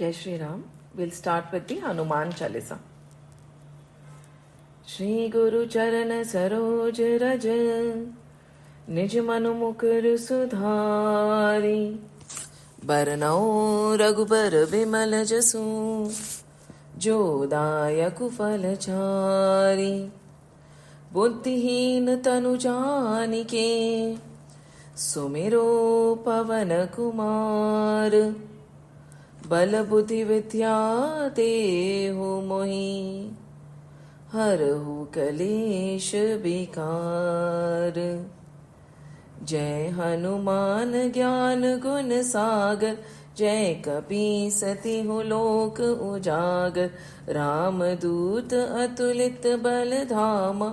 Jai Shri Ram. We'll start with the Hanuman Chalisa. Shri Guru Charan Saroj Raj Nij Manu Mukur Sudhari Baranao Raghubar Vimal Jasu Jo Dayaku Falachari Buddhihin Tanu Janike Sumiro Pavan Kumar बल बुद्धि विद्या देहु मोहि हरहु कलेश विकार। जय हनुमान ज्ञान गुण सागर जय कपीसति लोक उजागर। राम दूत अतुलित बल धामा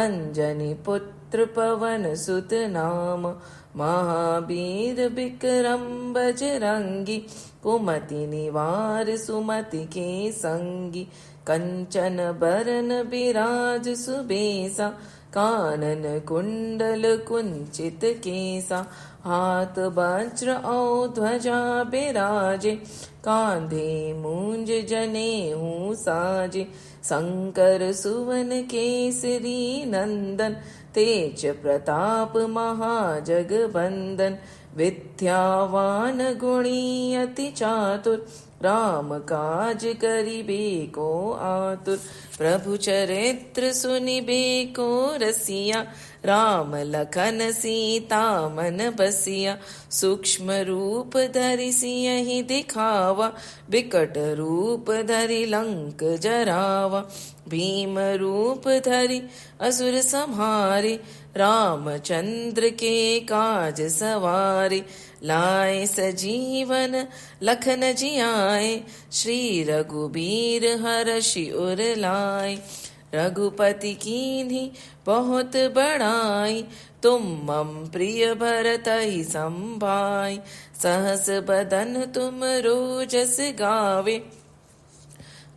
अंजनी पुत्र पवन सुत नाम। महावीर विक्रम बजरंगी कुमति निवार सुमति के संगी। कंचन बरन बिराज सुबेसा कानन कुंडल कुंचित केसा। हाथ वज्र और ध्वजा बिराजे कांधे मूंज जनेऊ साजे। शंकर सुवन केसरी नंदन तेज प्रताप महाजगबंदन। विद्यावान गुणी अति चातुर राम काज करिबे को आतुर। प्रभु चरित्र सुनिबे को रसिया राम लखन सीता मन बसिया। सूक्ष्म रूप धरि सियहि दिखावा विकट रूप धरि लंक जरावा। भीम रूप धरि असुर संहारे रामचंद्र के काज सवारे। लाए सजीवन लखन जियाए श्री रघुबीर हरषि उर लाए। रघुपति कीन्ही बहुत बड़ाई तुम मम प्रिय भरतहि संभाई। सहस बदन तुम रोजस गावे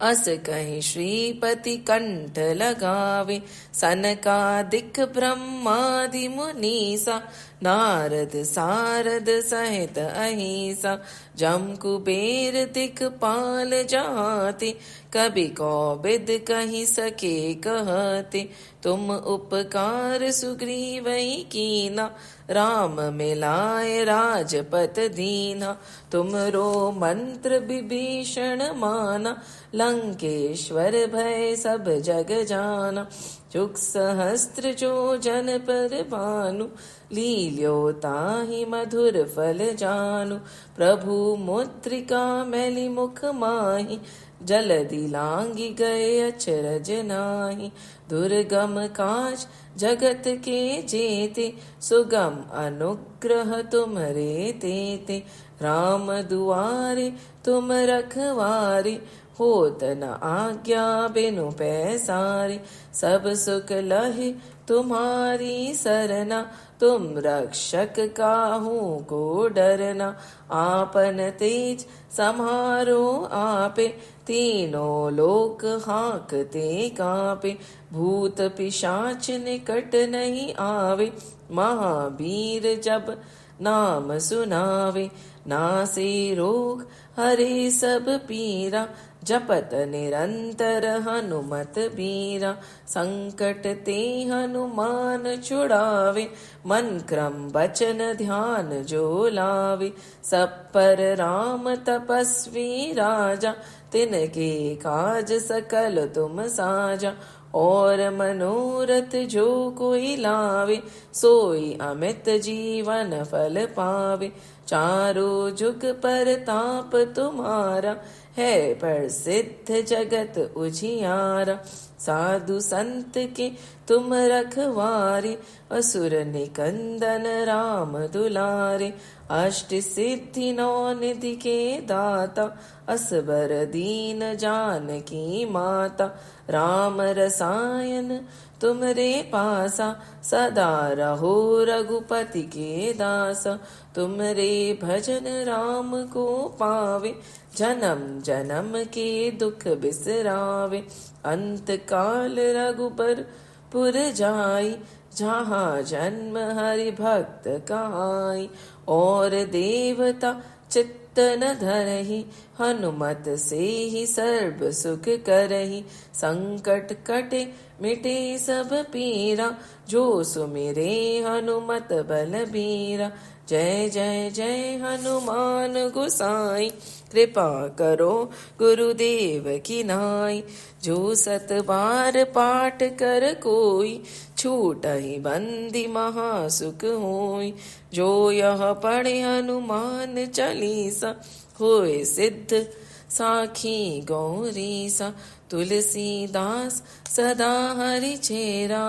अस कहीं श्रीपति कंठ लगावे। सनकादिक ब्रह्मादि मुनीसा नारद सारद सहित अहिसा। जम कुबेर दिक्पाल जहाते कबि कौबिद कहि सके कहते। तुम उपकार सुग्रीवहि कीना राम मिलाए राजपत दीना। तुमरो मंत्र विभीषण माना लंकेश्वर भय सब जग जाना। जुग सहस्त्र जो जन पर भानु लील्यो ताहि मधुर फल जानु। प्रभु मुद्रिका मैली मुख माहि जलधि लांगी गए अचरज नाहि। दुर्गम काज जगत के जेते सुगम अनुग्रह तुम्हरे तेते। राम दुआरे तुम रखवारे होत न आज्ञा बिनु पैसारे। सब सुख लहे तुम्हारी सरना तुम रक्षक काहू को डरना। आपन तेज सम्हारो आपे तीनों लोक हांकते कांपे। भूत पिशाच निकट नहीं आवे महावीर जब नाम सुनावे। नासे रोग हरे सब पीरा जपत निरंतर हनुमत बीरा। संकट ते हनुमान छुड़ावे मन क्रम बचन ध्यान जो लावे। सब पर राम तपस्वी राजा तिनके काज सकल तुम साजा। और मनोरथ जो कोई लावे सोई अमित जीवन फल पावे। चारों जुग पर ताप तुम्हारा है प्रसिद्ध जगत उजियारा। साधु संत के तुम रखवारे असुर निकंदन राम दुलारे। अष्ट सिद्धि नौ निधि के दाता असबर दीन जानकी माता। राम रसायन तुमरे पासा सदा रहो रघुपति के दासा। तुमरे भजन राम को पावे जन्म जन्म के दुख बिसरावे। अंत काल रघुबर पुर जाई जहाँ जन्म हरि भक्त कहाई। और देवता चित्त न धरहि, हनुमत से ही सर्व सुख करहि। संकट कटे मिटे सब पीरा, जो सुमिरे हनुमत बलबीरा। जय जय जय हनुमान गोसाई, कृपा करो गुरुदेव की नाई। जो सत बार पाठ कर कोई, छूटहि बंदी महासुख होई। जो यह पढ़े हनुमान चालीसा, होए सिद्ध साखी गौरीसा। तुलसीदास सदा हरि चेरा,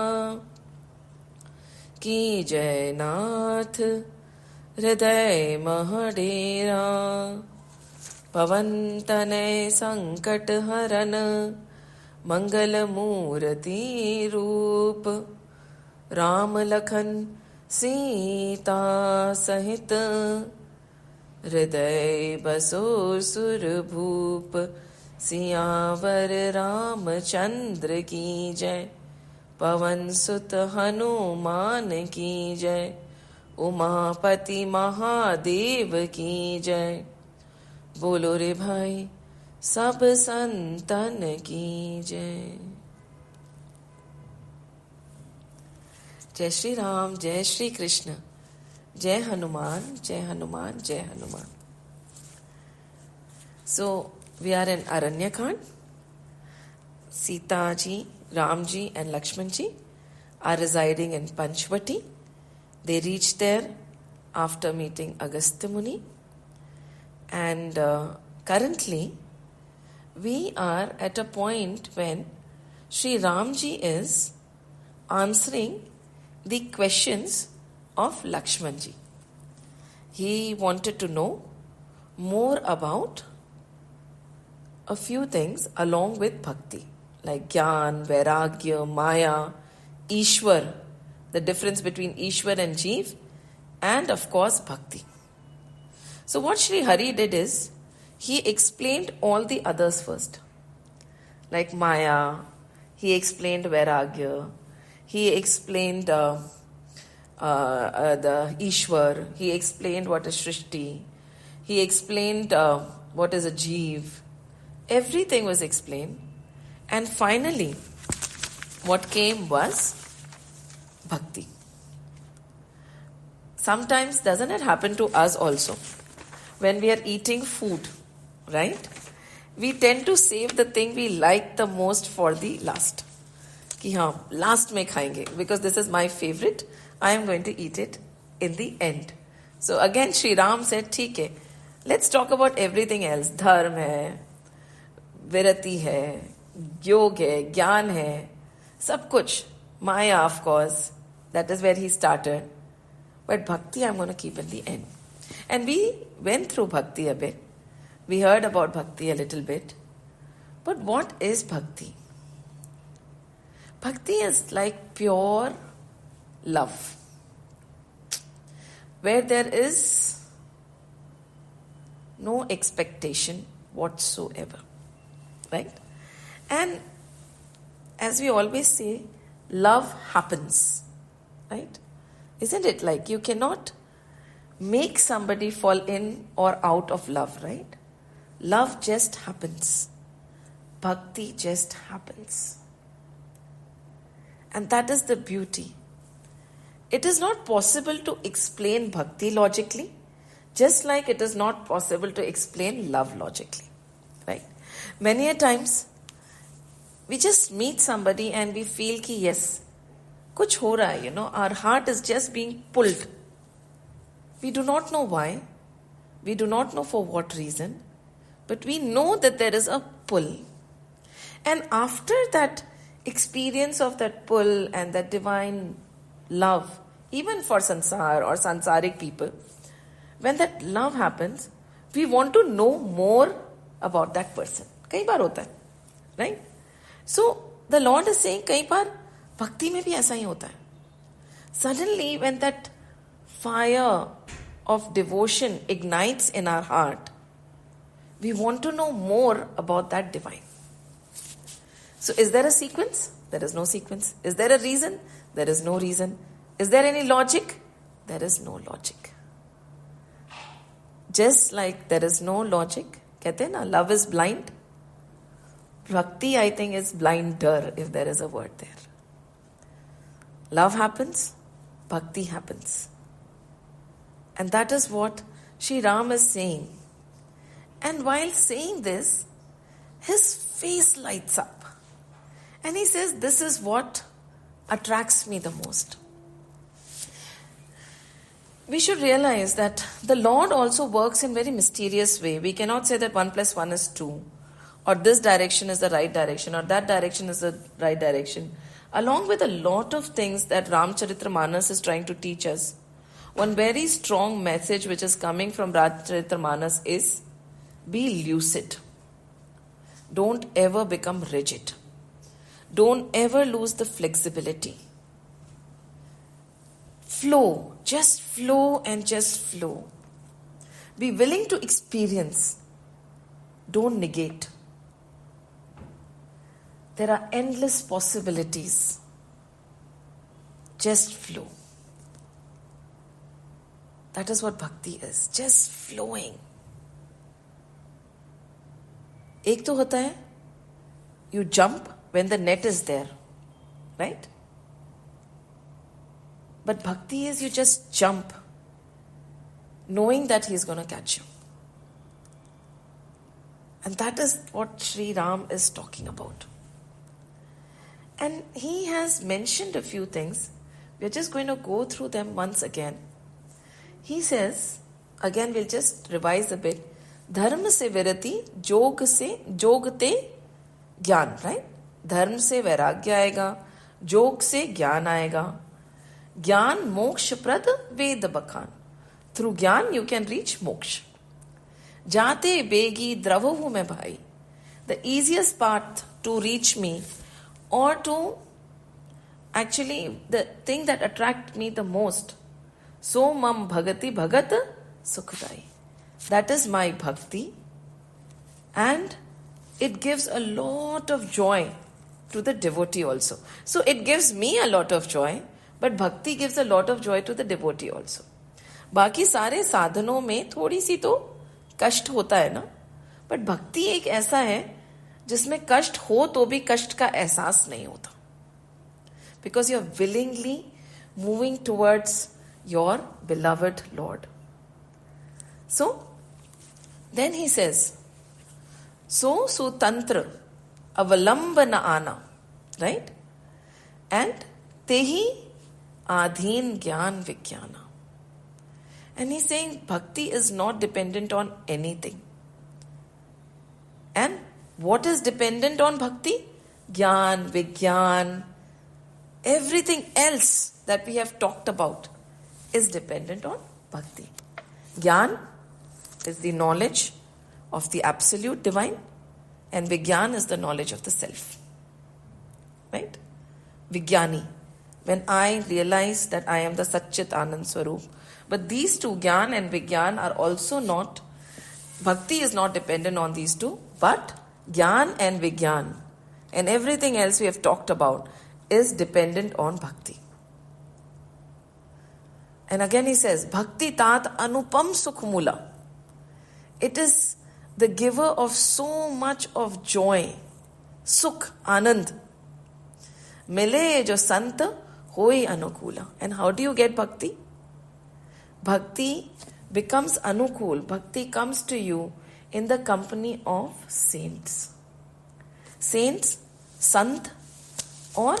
की जय नाथ हृदय महडेरा। पवन तनय संकट हरन, मंगल मूर्ति रूप। राम लखन सीता सहित, हृदय बसो सुरभूप। सियावर रामचंद्र की जय, पवन सुत हनुमान की जय। उमापति महादेव की जय, बोलो रे भाई सब संतन की जय। जय श्री राम, जय श्री कृष्ण, जय हनुमान, जय हनुमान, जय Hanuman. So we are in Aranyakand. Sita ji, Ram ji and Lakshman ji are residing in Panchvati. They reached there after meeting Agastya Muni. And currently we are at a point when Sri Ramji is answering the questions of Lakshmanji. He wanted to know more about a few things along with bhakti, like Gyan, Vairagya, Maya, Ishwar, the difference between Ishwar and Jeev, and of course bhakti. So what Sri Hari did is, he explained all the others first. Like Maya, he explained Vairagya, he explained the Ishwar, he explained what is Shrishti, he explained what is a Jeev. Everything was explained. And finally, what came was bhakti. Sometimes doesn't it happen to us also? When we are eating food, right? We tend to save the thing we like the most for the last. कि हाँ, last में खाएंगे, because this is my favorite. I am going to eat it in the end. So again, Sri Ram said, ठीक है, let's talk about everything else. धर्म है, विरति है, योग है, ज्ञान है, सब कुछ. Maya, of course, that is where he started. But bhakti I'm going to keep in the end. And we went through bhakti a bit. We heard about bhakti a little bit. But what is bhakti? Bhakti is like pure love, where there is no expectation whatsoever, right? And as we always say, love happens, right? Isn't it like you cannot make somebody fall in or out of love, right? Love just happens. Bhakti just happens. And that is the beauty. It is not possible to explain bhakti logically, just like it is not possible to explain love logically, right? Many a times, we just meet somebody and we feel ki yes, kuch ho raha hai, our heart is just being pulled. We do not know why, we do not know for what reason, but we know that there is a pull. And after that experience of that pull and that divine love, even for sansar or sansaric people, when that love happens, we want to know more about that person. Kai baar hota hai, right? So the Lord is saying, kai baar bhakti mein bhi aisa hi hota hai. Suddenly when that fire of devotion ignites in our heart, we want to know more about that divine. So is there a sequence? There is no sequence. Is there a reason? There is no reason. Is there any logic? There is no logic. Just like there is no logic, कहते हैं ना, love is blind. Bhakti, I think, is blinder, if there is a word there. Love happens, bhakti happens. And that is what Sri Ram is saying. And while saying this, his face lights up. And he says, this is what attracts me the most. We should realize that the Lord also works in very mysterious way. We cannot say that 1 + 1 is 2. Or this direction is the right direction, or that direction is the right direction. Along with a lot of things that Ramcharitamanas is trying to teach us, one very strong message which is coming from Ramcharitamanas is, be lucid. Don't ever become rigid. Don't ever lose the flexibility. Flow, just flow and just flow. Be willing to experience. Don't negate. There are endless possibilities. Just flow. That is what bhakti is. Just flowing. एक तो होता है, you jump when the net is there, right? But bhakti is you just jump, knowing that he is going to catch you. And that is what Sri Ram is talking about. And he has mentioned a few things. We are just going to go through them once again. He says, again we'll just revise a bit. धर्म से विरति, जोग से जोगते ज्ञान, right? धर्म से वैराग्य आएगा, जोग से ज्ञान आएगा. ज्ञान मोक्ष प्रद वेद बखान. थ्रू ज्ञान यू कैन रीच मोक्ष. जाते बेगी द्रव हूं मैं भाई. The easiest path to reach me, or to actually the thing that attract me the most, so mam bhagati bhagat sukhdai. That is my bhakti, and it gives a lot of joy to the devotee also. So it gives me a lot of joy, but bhakti gives a lot of joy to the devotee also. बाकी सारे साधनों में थोड़ी सी तो कष्ट होता है ना, बट भक्ति एक ऐसा है जिसमें कष्ट हो तो भी कष्ट का एहसास नहीं होता, because you are willingly moving towards your beloved lord. So then he says, so सुतंत्र अवलंब न आना, राइट? एंड ते ही आधीन ज्ञान विज्ञाना. And he's saying bhakti is not dependent on anything. And what is dependent on bhakti? Gyan, Vigyan, everything else that we have talked about is dependent on bhakti. Gyan is the knowledge of the absolute divine, and Vigyan is the knowledge of the self. Right? Vigyani. When I realize that I am the Satchit Anand Swarup. But these two, Gyan and Vigyan, are also not, bhakti is not dependent on these two, but Gyan and Vigyan and everything else we have talked about is dependent on bhakti. And again he says, Bhakti tat anupam sukhmula. It is the giver of so much of joy. Sukh, Anand. Mile jo sant hoi anukula. And how do you get bhakti? Bhakti becomes anukul. Bhakti comes to you in the company of saints. Saints, sant or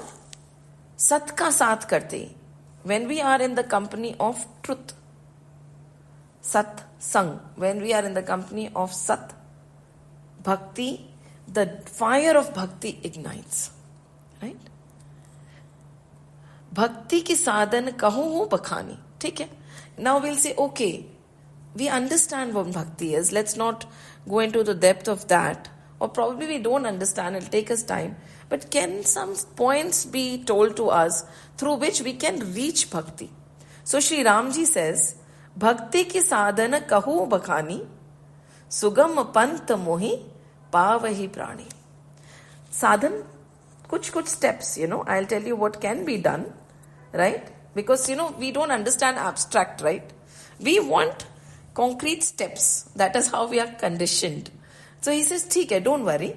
sat ka saath karte. When we are in the company of truth. Sat sang. When we are in the company of sat. Bhakti, the fire of bhakti ignites. Right? Bhakti ki sadhan kahu hu bakhani. ठीक है? Now we'll say, okay, we understand what bhakti is. Let's not go into the depth of that. Or probably we don't understand. It'll take us time. But can some points be told to us through which we can reach bhakti? So Sri Ramji says, Bhakti ki sadhana kahu bakhani, sugam pant mohi pavahi prani. Sadhan, kuch steps, I'll tell you what can be done, right? Because, we don't understand abstract, right? We want concrete steps. That is how we are conditioned. So he says, ठीक है, don't worry.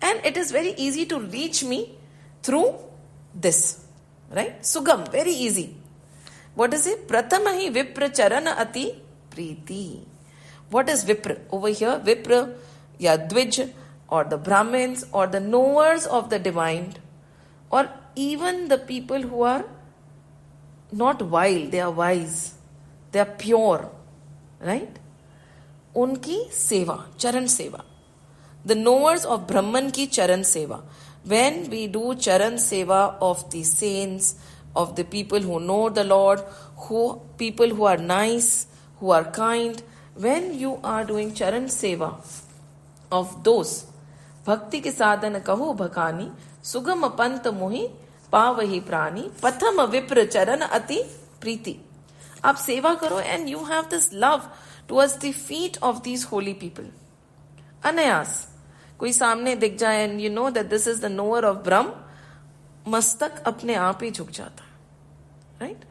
And it is very easy to reach me through this. Right? Sugam, very easy. What is it? Pratamahi Vipra Charana Ati Preeti. What is Vipra? Over here, Vipra, ya Dvij, or the Brahmins, or the knowers of the divine, or even the people who are not wild, they are wise, they are pure, right? Unki seva, charan seva. The knowers of Brahman ki charan seva. When we do charan seva of the saints, of the people who know the Lord, people who are nice, who are kind, when you are doing charan seva of those, bhakti ki sadhana kahu bhakani, sugam pant mohi पावही प्राणी पथम विप्र चरण अति प्रीति. आप सेवा करो and you have this love towards the feet of these holy people. अनायास कोई सामने दिख जाए and you know that this is the knower of Brahm, मस्तक अपने आप ही झुक जाता है, right?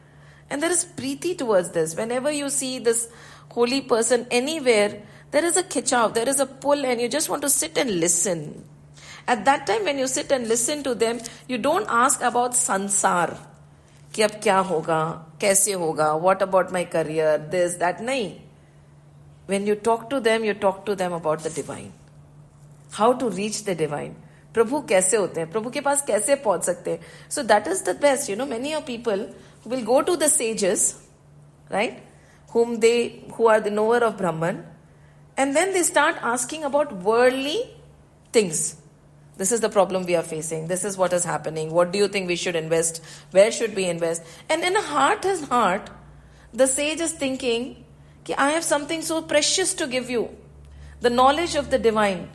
And there is Preeti towards this. Whenever you see this holy person anywhere, there is a khichav, there is a pull, and you just want to sit and listen. At that time when you sit and listen to them, you don't ask about sansar, कि अब क्या होगा, कैसे होगा, what about my career, this, that, नहीं. When you talk to them about the divine. How to reach the divine. प्रभु कैसे होते हैं, प्रभु के पास कैसे पहुंच सकते हैं. So that is the best. Many of people will go to the sages, right, who are the knower of Brahman, and then they start asking about worldly things. This is the problem we are facing. This is what is happening. What do you think we should invest? Where should we invest? And in a heart, the sage is thinking, कि I have something so precious to give you. The knowledge of the divine.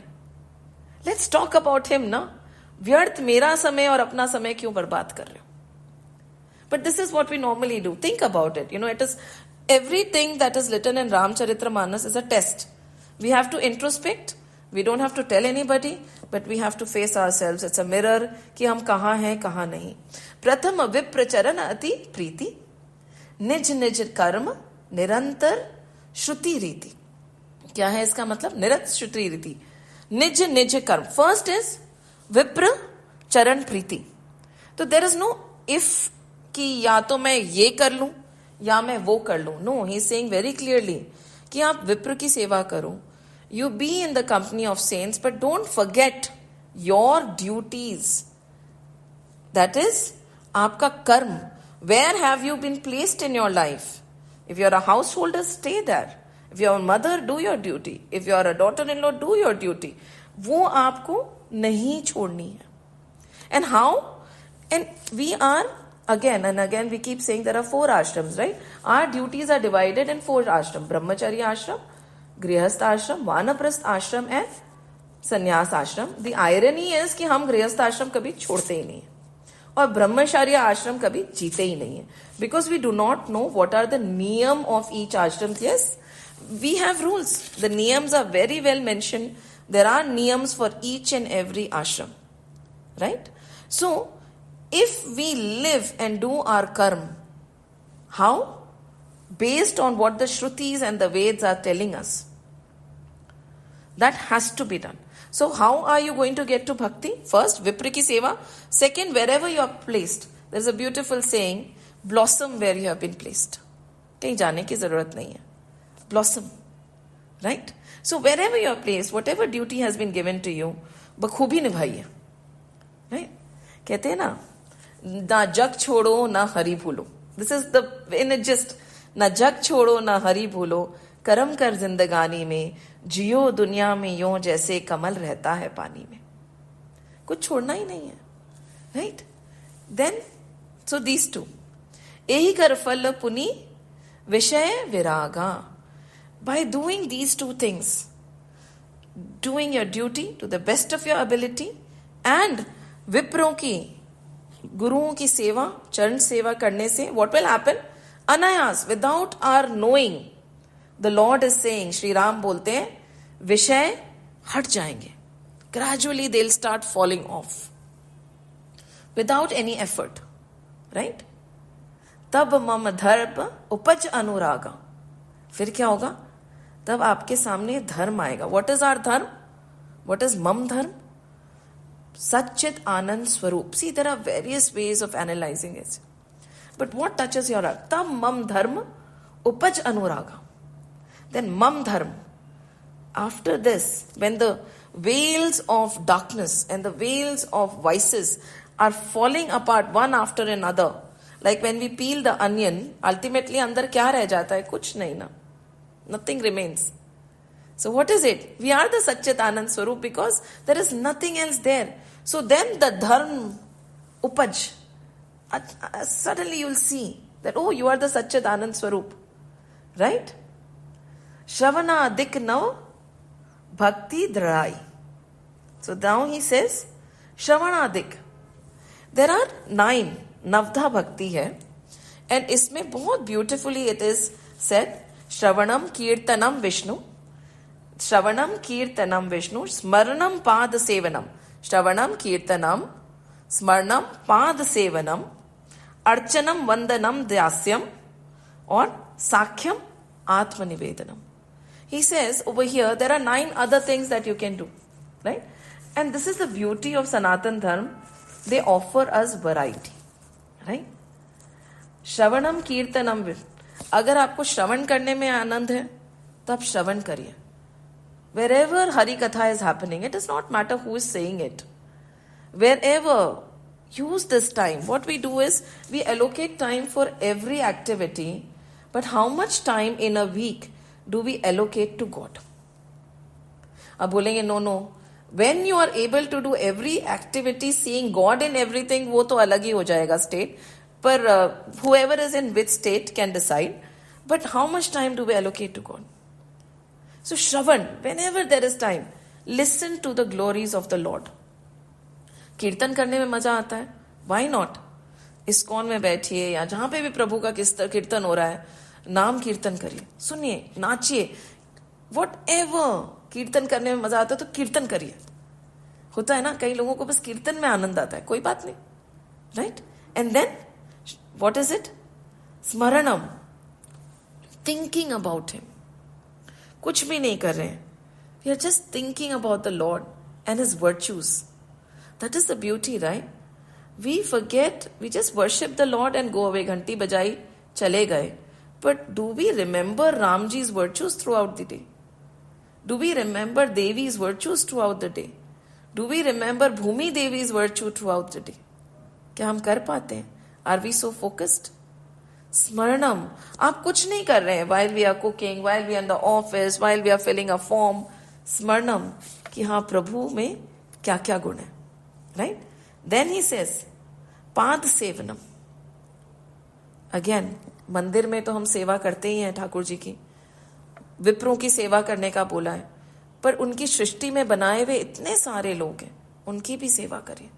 Let's talk about him, na? व्यर्थ मेरा समय और अपना समय क्यों बर्बाद कर रहे हो? But this is what we normally do. Think about it. It is everything that is written in Ramcharitramanas is a test. We have to introspect. We don't have to tell anybody, but we have to face ourselves. It's a mirror कि हम कहाँ हैं, कहाँ नहीं. प्रथम विप्र चरण अति प्रीति, निज निज कर्म निरंतर श्रुति रीति. क्या है इसका मतलब? निरंतर श्रुति रीति, निज निज कर्म. First is विप्र चरण प्रीति. तो there is no if कि या तो मैं ये कर लूं या मैं वो कर लूं. No, he is saying very clearly कि आप विप्र की सेवा करो. You be in the company of saints, but don't forget your duties. That is, आपका कर्म. Where have you been placed in your life? If you are a householder, stay there. If you are a mother, do your duty. If you are a daughter-in-law, do your duty. वो आपको नहीं छोड़नी है. And how? And we are, again and again, we keep saying there are 4 ashrams, right? Our duties are divided in 4 ashrams. Brahmacharya ashram, गृहस्थ आश्रम, वानप्रस्थ आश्रम and संन्यास आश्रम. द आयरनी इज कि हम गृहस्थ आश्रम कभी छोड़ते ही नहीं है और ब्रह्मचर्य आश्रम कभी जीते ही नहीं है, because we do not know what are the niyam of each ashram. Yes, we have rules. The niyams are very well mention. There are niyams for each and every ashram, right? So if we live and do our karma, how? Based on what the Shrutis and the Veds are telling us. That has to be done. So how are you going to get to bhakti? First, Vipra ki seva. Second, wherever you are placed. There is a beautiful saying, blossom where you have been placed. कहीं जाने की जरूरत नहीं है. Blossom. Right? So wherever you are placed, whatever duty has been given to you, बखूबी निभाइए. Right? कहते हैं ना जग छोड़ो ना हरि भूलो. This is the in a gist. ना जग छोड़ो ना हरि भूलो, कर्म कर जिंदगानी में, जियो दुनिया में यूं जैसे कमल रहता है पानी में. कुछ छोड़ना ही नहीं है, राइट? देन सो दीज 2, यही कर फल पुनि विषय विरागा. By doing these 2 things, doing your duty to the best of your ability and विप्रों की, गुरुओं की सेवा, चरण सेवा करने से what will happen? अनायास, without our knowing, the Lord is saying, Shri Ram बोलते हैं, विषय हट जाएंगे. Gradually they'll start falling off. Without any effort. Right? तब मम धर्म उपज अनुरागा. फिर क्या होगा? तब आपके सामने धर्म आएगा. व्हाट इज आवर धर्म? व्हाट इज मम धर्म? सच्चित आनंद स्वरूप. See, there are various ways of analyzing it. But what touches your heart? Tam mam dharma upaj anuraga. Then mam dharma. After this, when the veils of darkness and the veils of vices are falling apart one after another, like when we peel the onion, ultimately अंदर क्या रह जाता है? कुछ नहीं ना. Nothing remains. So what is it? We are the Satchit Anand Swarup because there is nothing else there. So then the dharma upaj, suddenly you'll see that, oh, you are the Satchit Anand Swarup. Right? Shravana adik nav bhakti dhrai. So now he says, Shravana adik. There are 9. Navdha bhakti hai. And इसमें बहुत beautifully it is said, Shravanam Kirtanam Vishnu. Shravanam Kirtanam Vishnu. Smaranam Pad Sevanam. Shravanam Kirtanam. Smaranam Pad Sevanam. Archanam Vandanam Dasyam. Or Sakhyam Atmanivedanam. He says over here there are 9 other things that you can do. Right? And this is the beauty of Sanatan Dharma. They offer us variety. Right? श्रवणम कीर्तनम. अगर आपको श्रवण करने में आनंद है तो आप श्रवण करिए. Wherever Hari Katha is happening, it does not matter who is saying it. Wherever, use this time. What we do is we allocate time for every activity, but how much time in a week do we allocate to God? अब बोलेंगे no. When you are able to do every activity seeing God in everything, वो तो अलग ही हो जाएगा state. पर whoever is in which state can decide. But how much time do we allocate to God? So Shravan, whenever there is time, listen to the glories of the Lord. कीर्तन करने में मजा आता है. Why not? इस्कॉन में बैठिए या जहां पे भी प्रभु का कीर्तन हो रहा है, नाम कीर्तन करिए, सुनिए, नाचिए. Whatever कीर्तन करने में मजा आता है तो कीर्तन करिए. होता है ना, कई लोगों को बस कीर्तन में आनंद आता है, कोई बात नहीं. Right? And then what is it? Smaranam. Thinking about him. कुछ भी नहीं कर रहे हैं. We are just thinking about the Lord and his virtues. That is the beauty, right? We forget, we just worship the Lord and go away. घंटी बजाई, चले गए. But do we remember Ramji's virtues throughout the day? Do we remember Devi's virtues throughout the day? Do we remember Bhumi Devi's virtue throughout the day? क्या हम कर पाते हैं? Are we so focused? Smaranam. आप कुछ नहीं कर रहे हैं while we are cooking, while we are in the office, while we are filling a form. Smaranam. कि हाँ प्रभु में क्या क्या गुण है. Right? Then he says, पाद सेवनम. Again, मंदिर में तो हम सेवा करते ही हैं ठाकुर जी की. विप्रों की सेवा करने का बोला है. पर उनकी सृष्टि में बनाए हुए इतने सारे लोग हैं, उनकी भी सेवा करें.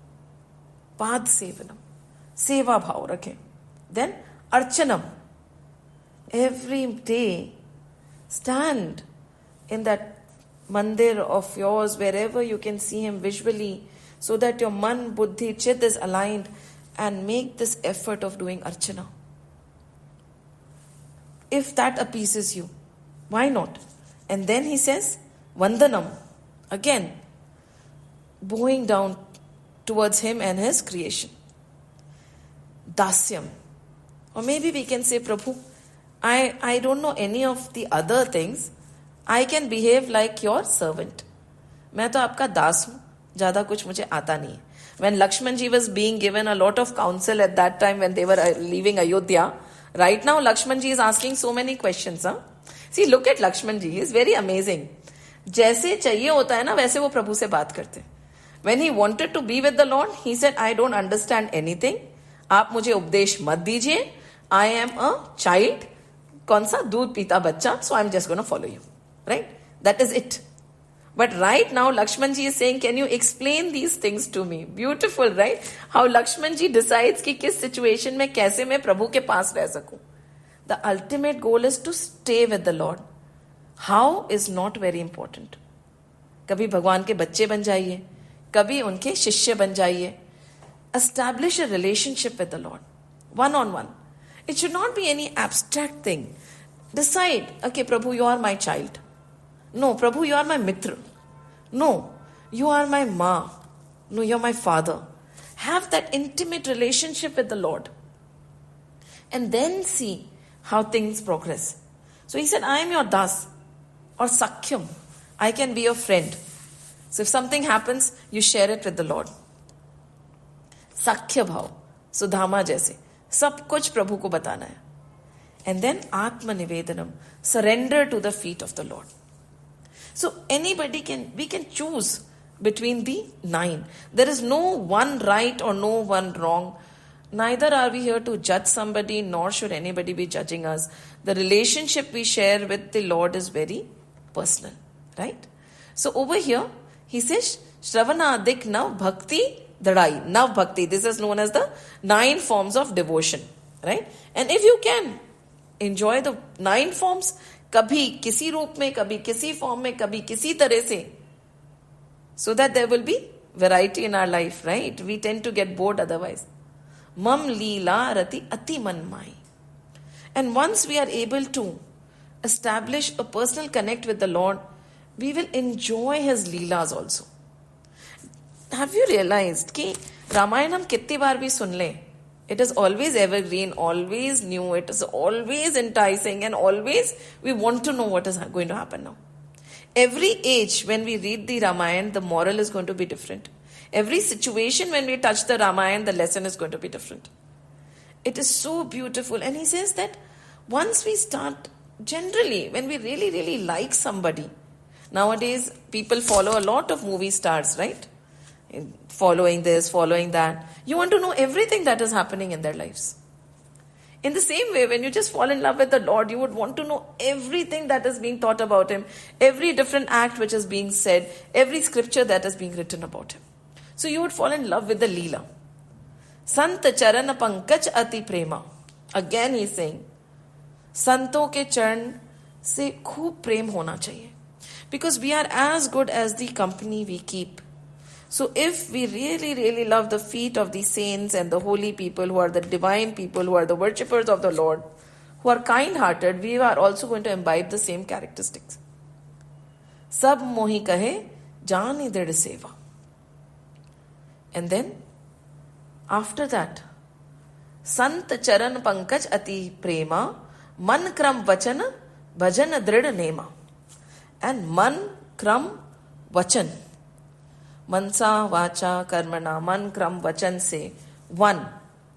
पाद सेवनम. सेवा भाव रखें. Then Archanam. Every day stand in that mandir of yours wherever you can see him visually so that your man, buddhi, chit is aligned and make this effort of doing Archana. If that appeases you, why not? And then he says Vandanam. Again, bowing down towards him and his creation. Dasyam. Or maybe we can say, Prabhu, I don't know any of the other things. I can behave like your servant. मैं तो आपका दास हूँ, ज़्यादा कुछ मुझे आता नहीं है. When Lakshman ji was being given a lot of counsel at that time when they were leaving Ayodhya, right now Lakshman ji is asking so many questions. Huh? See, look at Lakshman ji, he is very amazing. जैसे चाहिए होता है ना, वैसे वो प्रभु से बात करते. When he wanted to be with the Lord, he said, I don't understand anything. आप मुझे उपदेश मत दीजिए. I am a child. कौन सा दूध पीता बच्चा. So I'm just going to follow you. Right? That is it. But right now Lakshman ji is saying, can you explain these things to me? Beautiful, right? How Lakshman ji decides कि किस situation में कैसे मैं प्रभु के पास रह सकूं. The ultimate goal is to stay with the Lord. How is not very important. कभी भगवान के बच्चे बन जाइए, कभी उनके शिष्य बन जाइए. Establish a relationship with the Lord, one-on-one. It should not be any abstract thing. Decide, okay, Prabhu, you are my child. No, Prabhu, you are my mitra. No, you are my ma. No, you're my father. Have that intimate relationship with the Lord. And then see how things progress. So he said, I am your das or sakhyam. I can be your friend. So if something happens, you share it with the Lord. Sakhya bhav. Sudhama jaise. Sab kuch Prabhu ko batana hai. And then Atma Nivedanam. Surrender to the feet of the Lord. So we can choose between the 9. There is no one right or no one wrong. Neither are we here to judge somebody, nor should anybody be judging us. The relationship we share with the Lord is very personal, right? So over here, he says, Shravana Adik Nav Bhakti Dadai. Nav Bhakti. This is known as the 9 forms of devotion, right? And if you can enjoy the 9 forms, kabhi kisi roop mein, kabhi kisi form mein, kabhi kisi tarah se, so that there will be variety in our life, right? We tend to get bored otherwise. Mam leela rati ati manmai. And once we are able to establish a personal connect with the Lord, we will enjoy his leelas also. Have you realized कि रामायण हम कितनी बार भी सुन ले, it is always evergreen, always new, it is always enticing, and always we want to know what is going to happen now. Every age when we read the Ramayana, the moral is going to be different. Every situation when we touch the Ramayana, the lesson is going to be different. It is so beautiful. And he says that once we start, generally, when we really, really like somebody, nowadays people follow a lot of movie stars, right? Following this, following that. You want to know everything that is happening in their lives. In the same way, when you just fall in love with the Lord, you would want to know everything that is being taught about him, every different act which is being said, every scripture that is being written about him. So you would fall in love with the Leela. Sant charana pankaj ati prema. Again he is saying, Santo ke charan se khoob prem hona chahiye. Because we are as good as the company we keep. So if we really, really love the feet of the saints and the holy people who are the divine people, who are the worshippers of the Lord, who are kind-hearted, we are also going to imbibe the same characteristics. Sab mohi kahe, jani did seva. And then, after that, Sant charan pankaj ati prema, man kram vachana, bhajan drid nema. And man kram vachan. Mansa, vacha, karmana, man, kram, vachan se, 1.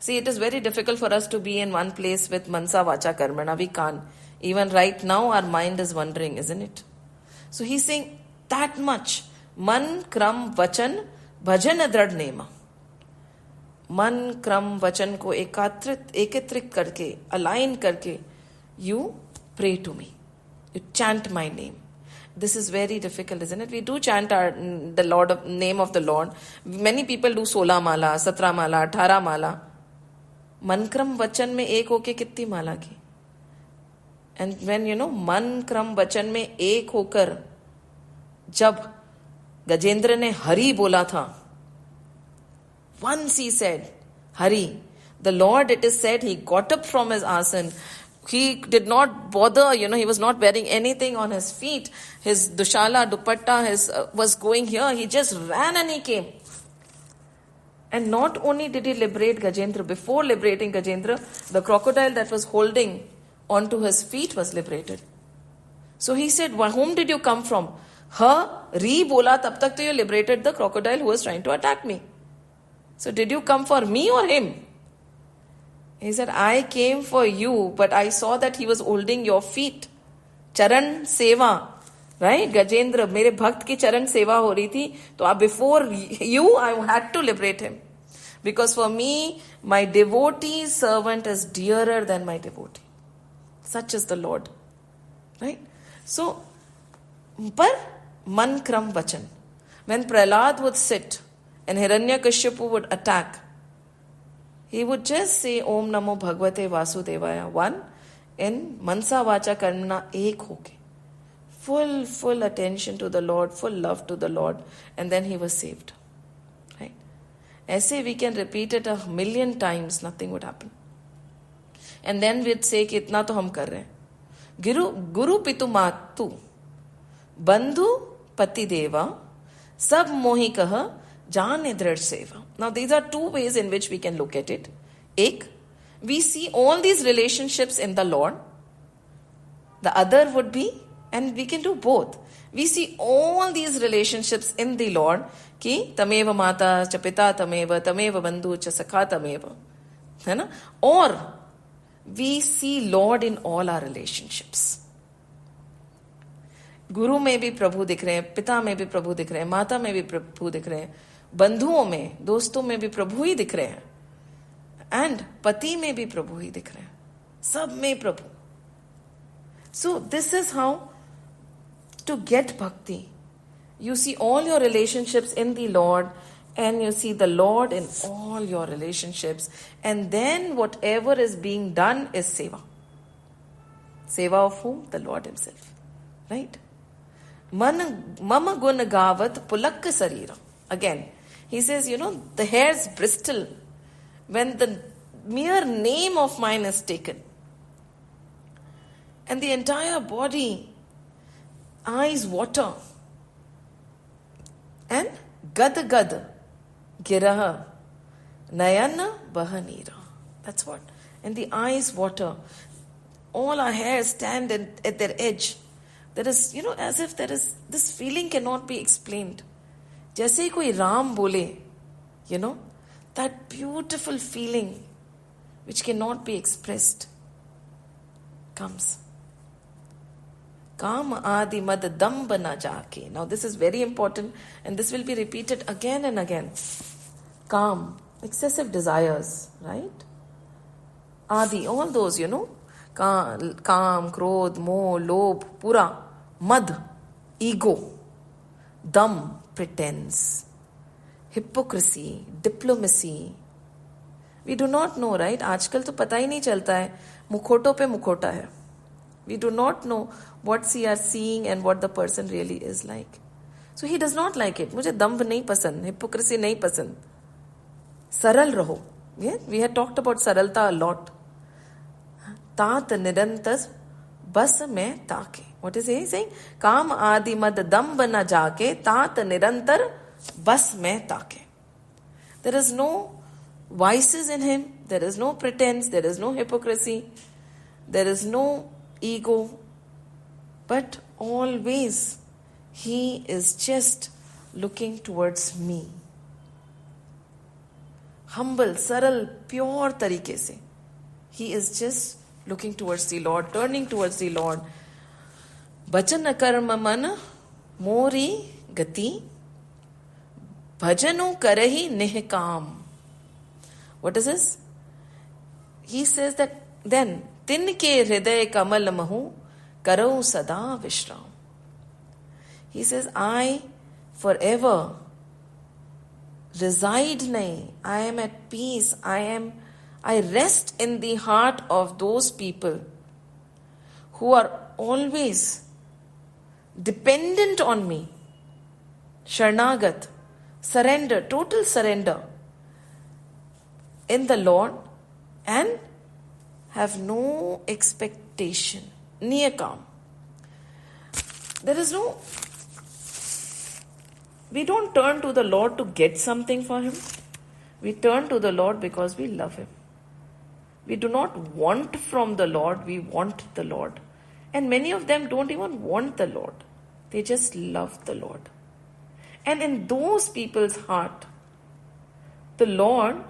See, it is very difficult for us to be in one place with mansa, vacha, karmana. We can't. Even right now, our mind is wandering, isn't it? So he's saying that much. Man, kram, vachan, bhajan drad nema. Man, kram, vachan ko ekatrit karke, align karke, you pray to me. You chant my name. This is very difficult, isn't it? We do chant the Lord name of the Lord. Many people do 16 mala, 17 mala, 18 mala. Mankram vachan mein ek hoke kitni mala ki? And when mankram vachan mein ek hokar, jab Gajendra ne Hari bola tha, once he said Hari, the Lord, it is said, he got up from his asan. He did not bother, he was not wearing anything on his feet. His dushala, dupatta was going here. He just ran and he came. And not only did he liberate Gajendra, before liberating Gajendra, the crocodile that was holding onto his feet was liberated. So he said, whom did you come from? Ri bola, tab tak to you liberated the crocodile who was trying to attack me. So did you come for me or him? He said, I came for you, but I saw that he was holding your feet. Charan seva. Right? Gajendra, mere bhakt ki charan seva ho rahi thi. So before you, I had to liberate him. Because for me, my devotee servant is dearer than my devotee. Such is the Lord. Right? So, par man kram vachan. When Prahlad would sit and Hiranyakashipu would attack, he would just say Om Namo Bhagavate Vasudevaya 1 in Mansa Vacha Karmana ek hoke. Full attention to the Lord, full love to the Lord, and then he was saved. Right? Aise we can repeat it 1,000,000 times, nothing would happen. And then we'd say कि इतना तो हम कर रहे हैं. Guru pitu matu. Bandhu pati deva, sab mohi kaha, jane drid seva. Now these are two ways in which we can look at it. Ek, we see all these relationships in the Lord. The other would be, and we can do both. We see all these relationships in the Lord. Ki tameva mata cha pita tameva bandhu cha sakha tameva. है ना? Or we see Lord in all our relationships. गुरु में भी प्रभु दिख रहे हैं, पिता में भी प्रभु दिख रहे हैं, माता में भी प्रभु दिख रहे हैं, बंधुओं में, दोस्तों में भी प्रभु ही दिख रहे हैं, एंड पति में भी प्रभु ही दिख रहे हैं, सब में प्रभु. So this is how to get bhakti. You see all your relationships in the Lord, and you see the Lord in all your relationships, and then whatever is being done is seva. Seva of whom? The Lord himself. Right? Mama gun gavat pulak sarira. Again, he says, the hairs bristle when the mere name of mine is taken. And the entire body, eyes water. And gad gad giraha nayana bahanira. That's what. And the eyes water. All our hairs stand at their edge. There is, as if there is, this feeling cannot be explained. जैसे ही कोई राम बोले, that beautiful feeling which cannot be expressed comes. Kam adi mad dam bana jaake. Now this is very important, and this will be repeated again and again. Kam, excessive desires, right? Adi, all those, Kam, krodh, moh, lobh, pura, mad, ego, dam, pretense, hypocrisy, diplomacy. We do not know, right? आजकल तो पता ही नहीं चलता है, मुखोटों पे मुखोटा है. We do not know what we are seeing and what the person really is like. So he does not like it. मुझे दम्भ नहीं पसंद, hypocrisy नहीं पसंद. सरल रहो. Yeah? We had talked about सरलता a lot. तात निरंतर बस में ताके. What is he saying? काम आदि मद दम्भ न जाके तात निरंतर बस में ताके. There is no vices in him. There is no pretense. There is no hypocrisy. There is no ego. But always he is just looking towards me. Humble, saral, pure तरीके से. He is just looking towards the Lord, turning towards the Lord. Bachan karma man mori gati bhajanu karahi nihkam. What is this? He says that then tinke hriday kamal mahu karau sada vishram. He says, I forever reside nahi. I am at peace. I rest in the heart of those people who are always dependent on me. Sharnagat, surrender, total surrender in the Lord, and have no expectation. Niyakam. There is no, we don't turn to the Lord to get something for him. We turn to the Lord because we love him. We do not want from the Lord, we want the Lord. And many of them don't even want the Lord. They just love the Lord. And in those people's heart, the Lord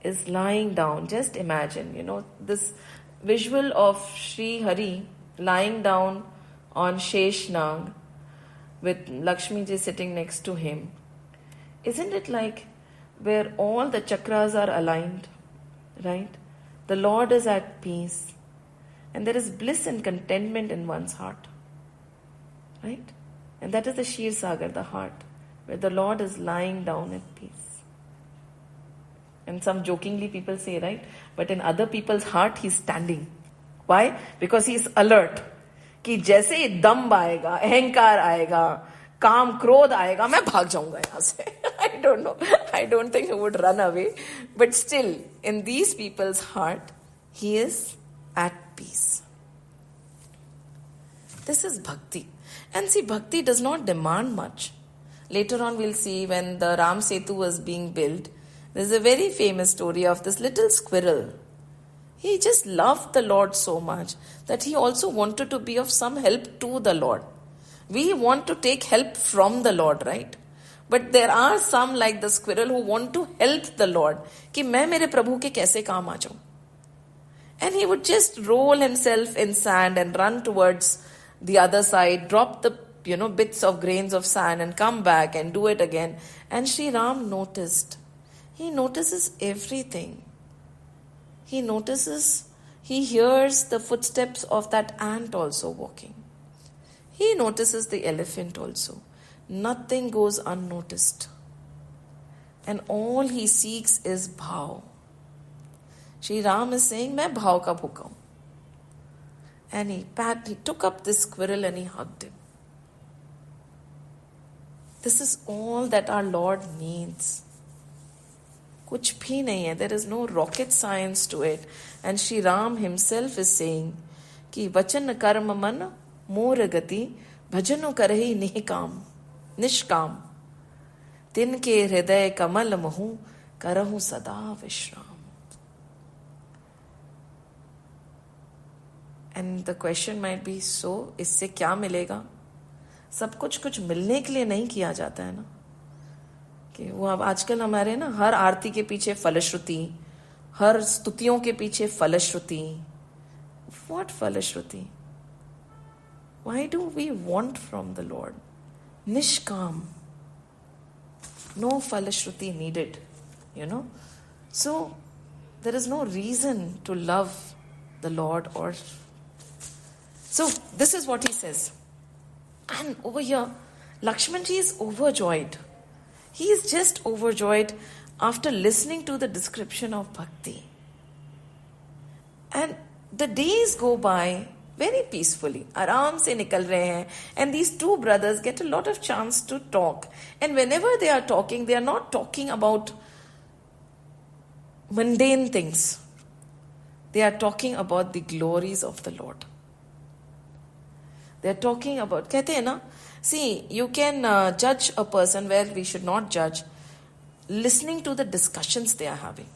is lying down. Just imagine, this visual of Sri Hari lying down on Sheshnag with Lakshmi ji sitting next to him. Isn't it like where all the chakras are aligned, right? The Lord is at peace, and there is bliss and contentment in one's heart, right? And that is the Shir Sagar, the heart, where the Lord is lying down at peace. And some jokingly people say, right? But in other people's heart, he's standing. Why? Because he's alert. कि जैसे ही दम्भ आएगा, अहंकार आएगा, काम क्रोध आएगा, मैं भाग जाऊंगा यहाँ से. I don't know. I don't think he would run away. But still, in these people's heart, he is at peace. This is bhakti. And see, bhakti does not demand much. Later on we'll see when the Ram Setu was being built, there's a very famous story of this little squirrel. He just loved the Lord so much that he also wanted to be of some help to the Lord. We want to take help from the Lord, right? But there are some like the squirrel who want to help the Lord. कि मैं मेरे प्रभु के कैसे काम आ जाऊं? And he would just roll himself in sand and run towards the other side, drop the bits of grains of sand and come back and do it again. And Sri Ram noticed. He notices everything. He notices, he hears the footsteps of that ant also walking. He notices the elephant also. Nothing goes unnoticed. And all he seeks is bhav. Sri Ram is saying, मैं भाव का भूखा हूं. And he took up this squirrel and he hugged him. This is all that our Lord needs. कुछ भी नहीं है. There is no rocket science to it. And Sri Ram himself is saying कि वचन कर्म मन मोर गति भजनु करहि निष्काम तिनके हृदय कमल महु करहु सदा विश्राम. And the question might be, so इससे क्या मिलेगा? सब कुछ मिलने के लिए नहीं किया जाता है ना. कि वो अब आजकल हमारे ना हर आरती के पीछे फलश्रुति, हर स्तुतियों के पीछे फलश्रुति. What फलश्रुति? Why do we want from the Lord? Nishkam. No falashruti needed, So, there is no reason to love the Lord or... So, this is what he says. And over here, Lakshmanji is overjoyed. He is just overjoyed after listening to the description of bhakti. And the days go by very peacefully. Aram se nikal rahe hain. And these two brothers get a lot of chance to talk. And whenever they are talking, they are not talking about mundane things. They are talking about the glories of the Lord. They are talking about, कहते हैं ना, see, you can judge a person where we should not judge, listening to the discussions they are having.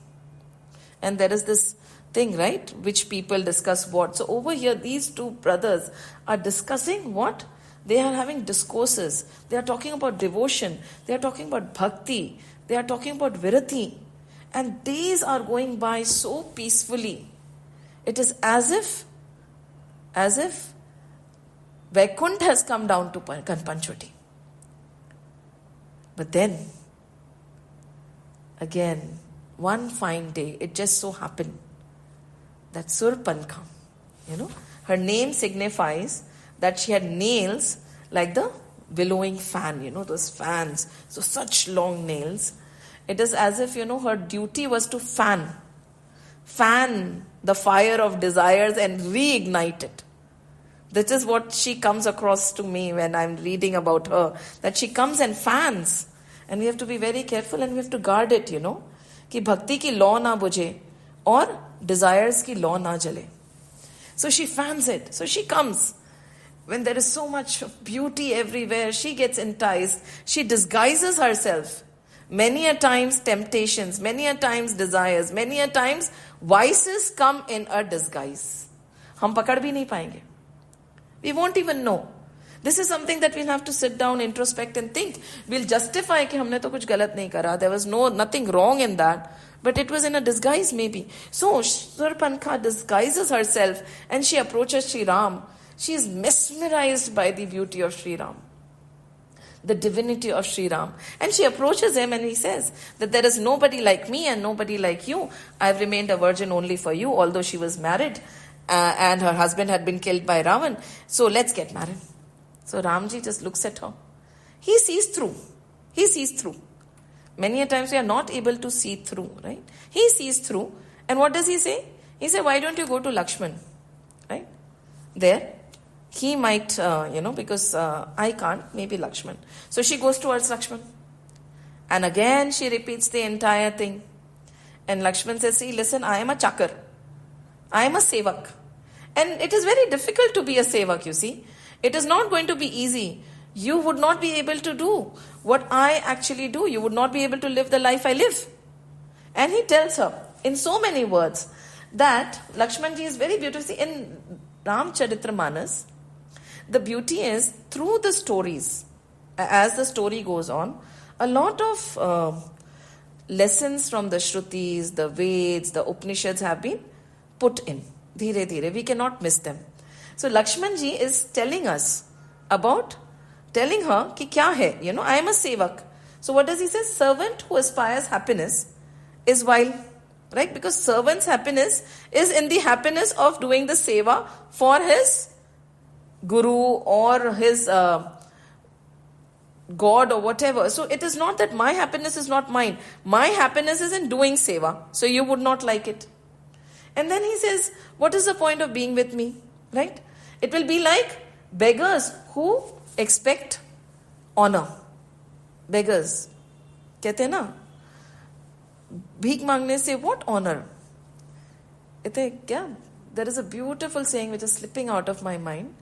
And there is this thing, right, which people discuss what. So over here, these two brothers are discussing what? They are having discourses. They are talking about devotion. They are talking about bhakti. They are talking about virati. And days are going by so peacefully. It is as if Vaikuntha has come down to Panchvati. But then, again, one fine day, it just so happened that Surpankha, her name signifies that she had nails like the billowing fan, those fans. So such long nails. It is as if, her duty was to fan the fire of desires and reignite it. This is what she comes across to me when I'm reading about her, that she comes and fans. And we have to be very careful and we have to guard it, कि भक्ति की लौ ना बुझे और desires की लौ ना जले. So she fans it. So she comes. When there is so much beauty everywhere, she gets enticed. She disguises herself. Many a times temptations, many a times desires, many a times vices come in a disguise. हम पकड़ भी नहीं पाएंगे. We won't even know. This is something that we'll have to sit down, introspect and think. We'll justify कि हमने तो कुछ गलत नहीं करा. There was nothing wrong in that. But it was in a disguise maybe. So Surpankha disguises herself and she approaches Sri Ram. She is mesmerized by the beauty of Sri Ram, the divinity of Sri Ram. And she approaches him and he says that there is nobody like me and nobody like you. I've remained a virgin only for you, although she was married and her husband had been killed by Ravan. So let's get married. So Ramji just looks at her. He sees through. He sees through. Many a times we are not able to see through, right? He sees through. And what does he say? He said, why don't you go to Lakshman? Right? There. He might, because I can't, maybe Lakshman. So she goes towards Lakshman. And again she repeats the entire thing. And Lakshman says, see, listen, I am a chakar. I am a sevak. And it is very difficult to be a sevak, you see. It is not going to be easy. You would not be able to do what I actually do. You would not be able to live the life I live. And he tells her in so many words that Lakshmanji is very beautiful. See, in Ramcharitramanas, the beauty is through the stories, as the story goes on, a lot of lessons from the Shrutis, the Veds, the Upanishads have been put in. Dhire dhire, we cannot miss them. So Lakshmanji is telling us about, telling her ki kya hai, I am a sevak. So what does he say? Servant who aspires happiness is vile, right? Because servant's happiness is in the happiness of doing the seva for his guru or his God or whatever. So it is not that my happiness is not mine. My happiness is in doing seva. So you would not like it. And then he says, what is the point of being with me? Right? It will be like beggars who expect honor. Beggars. कहते हैं ना, भीख मांगने से what honor? कहते हैं क्या? There is a beautiful saying which is slipping out of my mind.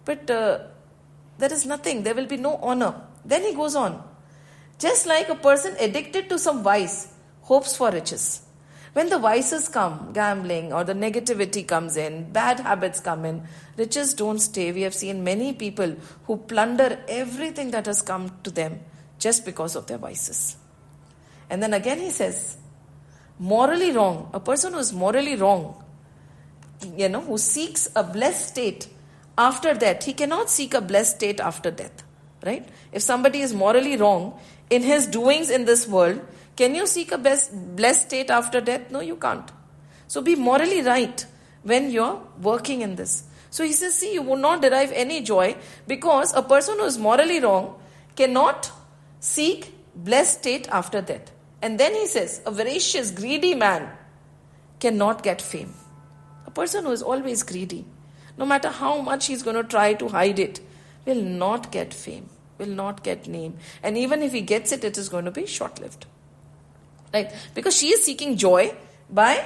But there is nothing. There will be no honor. Then he goes on. Just like a person addicted to some vice hopes for riches. When the vices come, gambling or the negativity comes in, bad habits come in, riches don't stay. We have seen many people who plunder everything that has come to them just because of their vices. And then again he says, morally wrong, a person who is morally wrong, who seeks a blessed state after death, he cannot seek a blessed state after death, right? If somebody is morally wrong in his doings in this world, can you seek a blessed state after death? No, you can't. So be morally right when you're working in this. So he says, see, you will not derive any joy because a person who is morally wrong cannot seek blessed state after death. And then he says, a voracious, greedy man cannot get fame. A person who is always greedy, no matter how much he's going to try to hide it, will not get fame, will not get name. And even if he gets it, it is going to be short-lived. Right? Because she is seeking joy by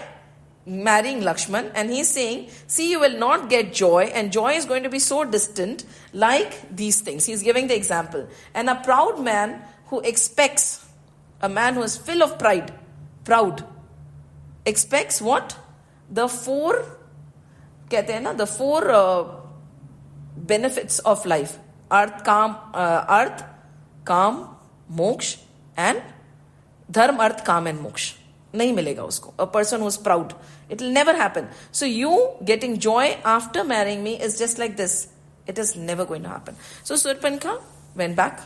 marrying Lakshman, and he's saying, see, you will not get joy, and joy is going to be so distant like these things. He's giving the example. And a proud man who expects, a man who is full of pride, proud, expects what? The four benefits of life. Arth, काम, मोक्ष and dharma, arth, काम and moksha. नहीं मिलेगा उसको. A person who is proud. It will never happen. So you getting joy after marrying me is just like this. It is never going to happen. So Surpankhā went back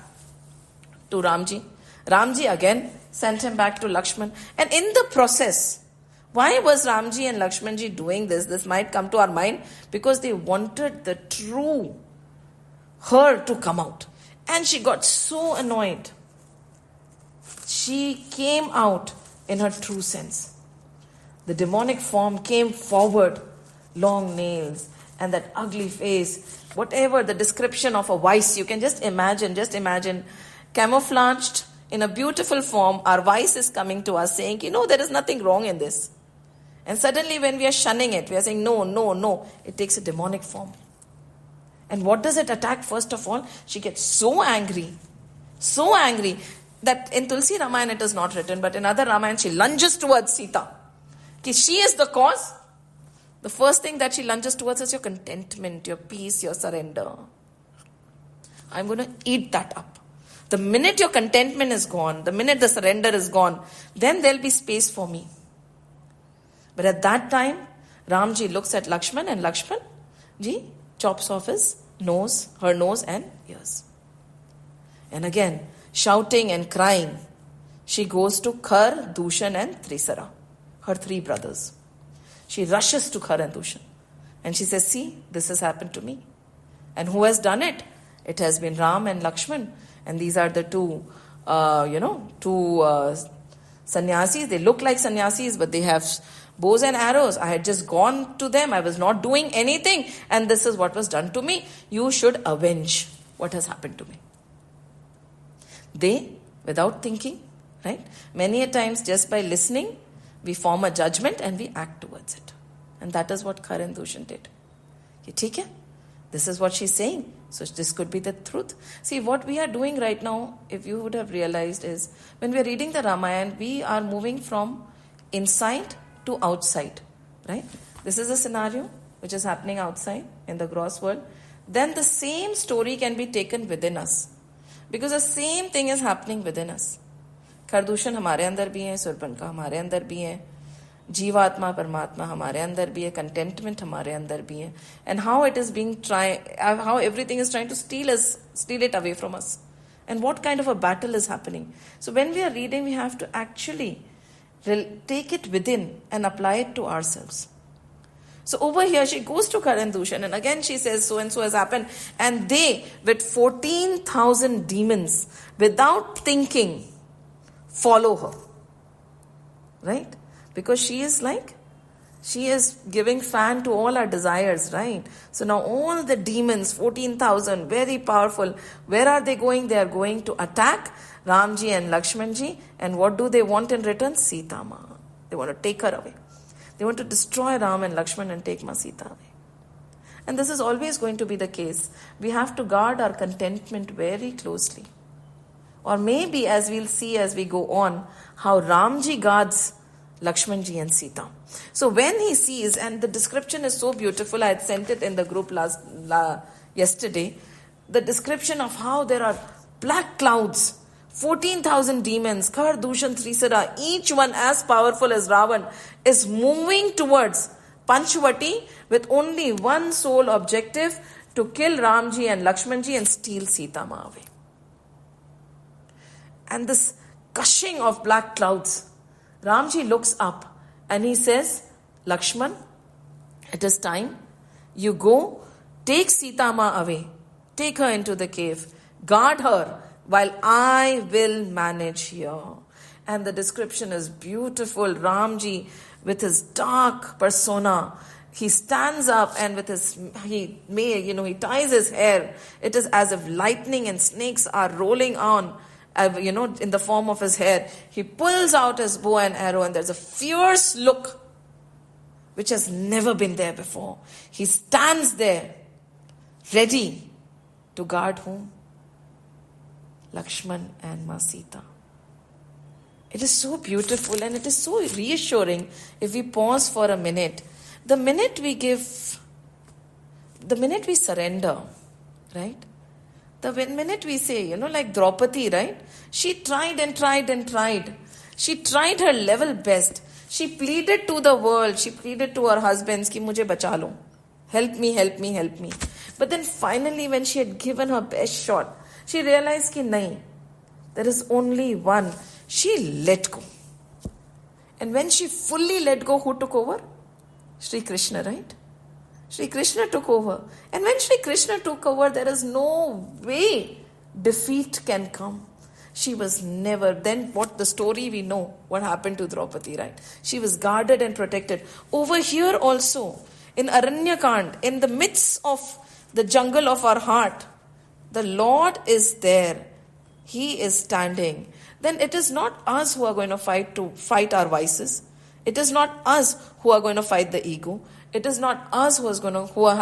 to Ramji. Ramji again sent him back to Lakshman. And in the process, why was Ramji and Lakshmanji doing this? This might come to our mind because they wanted the true her to come out. And she got so annoyed. She came out in her true sense. The demonic form came forward, long nails and that ugly face, whatever the description of a vice, you can just imagine, camouflaged in a beautiful form, our vice is coming to us saying, there is nothing wrong in this. And suddenly when we are shunning it, we are saying, no, it takes a demonic form. And what does it attack? First of all, she gets so angry that in Tulsi Ramayana it is not written, but in other Ramayana she lunges towards Sita. She is the cause. The first thing that she lunges towards is your contentment, your peace, your surrender. I'm going to eat that up. The minute your contentment is gone, the minute the surrender is gone, then there'll be space for me. But at that time, Ramji looks at Lakshman and Lakshman ji chops off his nose, her nose and ears. And again, shouting and crying, she goes to Khar, Dushan and Trisara, her three brothers. She rushes to Khar and Dushan. And she says, see, this has happened to me. And who has done it? It has been Ram and Lakshman. And these are the two sannyasis. They look like sannyasis, but they have bows and arrows. I had just gone to them. I was not doing anything. And this is what was done to me. You should avenge what has happened to me. They, without thinking, right? Many a times just by listening, we form a judgment and we act towards it. And that is what Khar and Dushan did. This is what she's saying. So this could be the truth. See, what we are doing right now, if you would have realized, is when we are reading the Ramayana, we are moving from inside to outside, right? This is a scenario which is happening outside in the gross world. Then the same story can be taken within us, because the same thing is happening within us. Khardushan हमारे अंदर भी है, सुरपनखा हमारे अंदर भी है, जीवात्मा परमात्मा हमारे अंदर भी है, contentment हमारे अंदर भी है, and how it is being how everything is trying to steal it away from us, and what kind of a battle is happening. So when we are reading, we have to actually take it within and apply it to ourselves. So over here, she goes to Karan Dushan, and again she says, so and so has happened, and they, with 14,000 demons, without thinking, follow her, right? Because she is giving fan to all our desires, right? So now all the demons, 14,000, very powerful, where are they going? They are going to attack Ramji and Lakshmanji, and what do they want in return? Sita Ma. They want to take her away. They want to destroy Ram and Lakshman and take Ma Sita away. And this is always going to be the case. We have to guard our contentment very closely. Or maybe, as we'll see as we go on, how Ramji guards Lakshmanji and Sita. So when he sees, and the description is so beautiful, I had sent it in the group yesterday, the description of how there are black clouds, 14,000 demons, Khar, Dushan, Trisara, each one as powerful as Ravan, is moving towards Panchvati with only one sole objective, to kill Ramji and Lakshmanji and steal Sita Ma away. And this gushing of black clouds, Ramji looks up and he says, Lakshman, it is time. You go, take Sita Ma away, take her into the cave, guard her while I will manage here. And the description is beautiful. Ramji, with his dark persona, he stands up and with he ties his hair. It is as if lightning and snakes are rolling on, in the form of his hair. He pulls out his bow and arrow, and there's a fierce look which has never been there before. He stands there, ready to guard whom? Lakshman and Ma Sita. It is so beautiful and it is so reassuring if we pause for a minute. The minute we surrender, right? The minute we say, like Draupadi, right? She tried and tried and tried. She tried her level best. She pleaded to the world. She pleaded to her husbands, ki mujhe bacha lo. Help me, help me, help me. But then finally, when she had given her best shot, she realized ki nahi, there is only one. She let go. And when she fully let go, who took over? Shri Krishna, right? Shri Krishna took over. And when Shri Krishna took over, there is no way defeat can come. She was never, then what the story we know, what happened to Draupadi, right? She was guarded and protected. Over here also, in Aranyakand, in the midst of the jungle of our heart, the Lord is there. He is standing. Then it is not us who are going to fight our vices. It is not us who are going to fight the ego. It is not us who will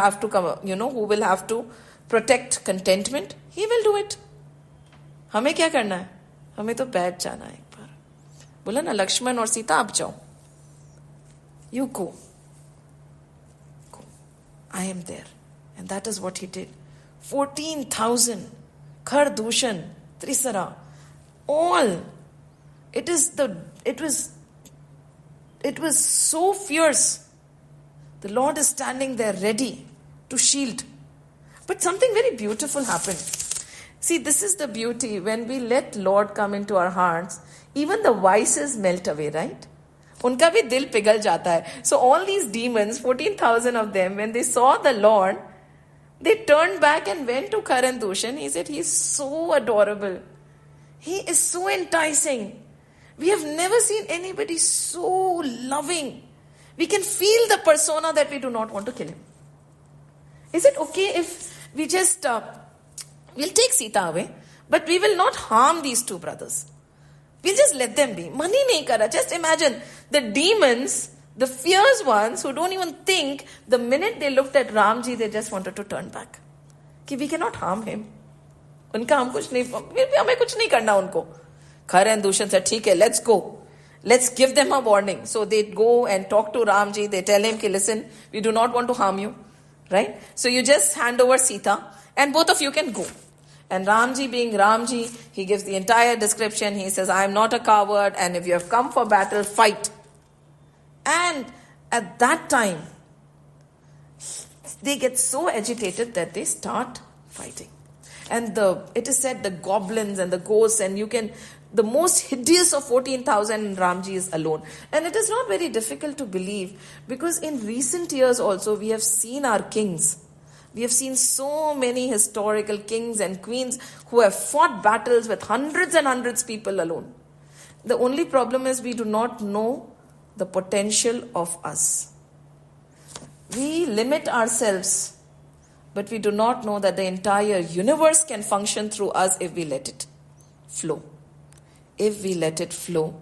have to protect contentment. He will do it. हमें क्या करना है? हमें तो बैठ जाना है एक बार. बोला ना लक्ष्मण और सीता आप जाओ. You go. I am there. And that is what he did. 14,000. Khar, Dushan, Trisara. All. It was so fierce. The Lord is standing there ready to shield. But something very beautiful happened. See, this is the beauty. When we let Lord come into our hearts, even the vices melt away, right? Unka bhi dil pighal jata hai. So all these demons, 14,000 of them, when they saw the Lord, they turned back and went to Karan Dushan. He said, he's so adorable. He is so enticing. We have never seen anybody so loving. We can feel the persona that we do not want to kill him. Is it okay if we just, we'll take Sita away, but we will not harm these two brothers. We'll just let them be. Mani nahi kara. Just imagine the demons, the fierce ones who don't even think, the minute they looked at Ramji, they just wanted to turn back. कि we can not harm him, उनका हम कुछ नहीं, फिर भी हमें कुछ नहीं करना उनको. खर एंड दूषण से ठीक है, let's go, let's give them a warning. So they go and talk to Ramji. They tell him, listen, we do not want to harm you, right? So you just hand over Sita and both of you can go. And Ramji, being Ramji, he gives the entire description. He says, I am not a coward, and if you have come for battle, fight. And at that time, they get so agitated that they start fighting. And it is said the goblins and the ghosts, and the most hideous of 14,000 Ramji is alone. And it is not very difficult to believe, because in recent years also we have seen our kings. We have seen so many historical kings and queens who have fought battles with hundreds and hundreds of people alone. The only problem is we do not know the potential of us. We limit ourselves, but we do not know that the entire universe can function through us if we let it flow. If we let it flow.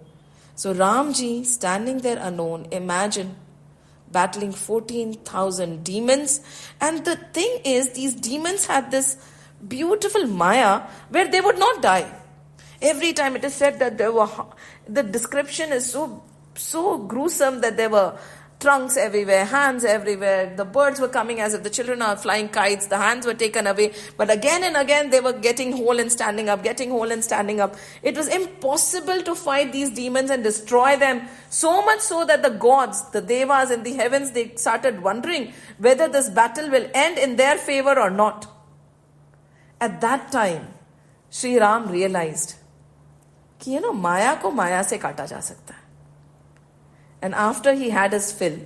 So Ramji, standing there alone, imagine battling 14,000 demons. And the thing is, these demons had this beautiful Maya where they would not die. Every time it is said that the description is so gruesome that there were trunks everywhere, hands everywhere. The birds were coming as if the children are flying kites. The hands were taken away. But again and again, they were getting whole and standing up, getting whole and standing up. It was impossible to fight these demons and destroy them. So much so that the gods, the devas in the heavens, they started wondering whether this battle will end in their favor or not. At that time, Sri Ram realized कि माया को माया से काटा जा सकता है. And after he had his fill,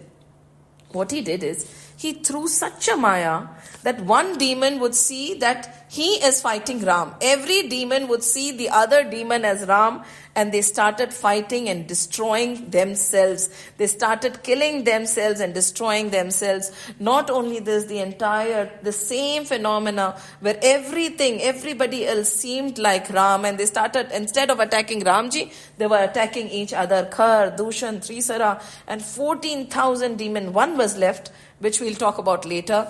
what he did is, he threw such a Maya that one demon would see that he is fighting Ram. Every demon would see the other demon as Ram, and they started fighting and destroying themselves. They started killing themselves and destroying themselves. Not only this, the same phenomena where everybody else seemed like Ram, and they started, instead of attacking Ramji, they were attacking each other. Khar, Dushan, Trisara, and 14,000 demon. One was left, which we'll talk about later,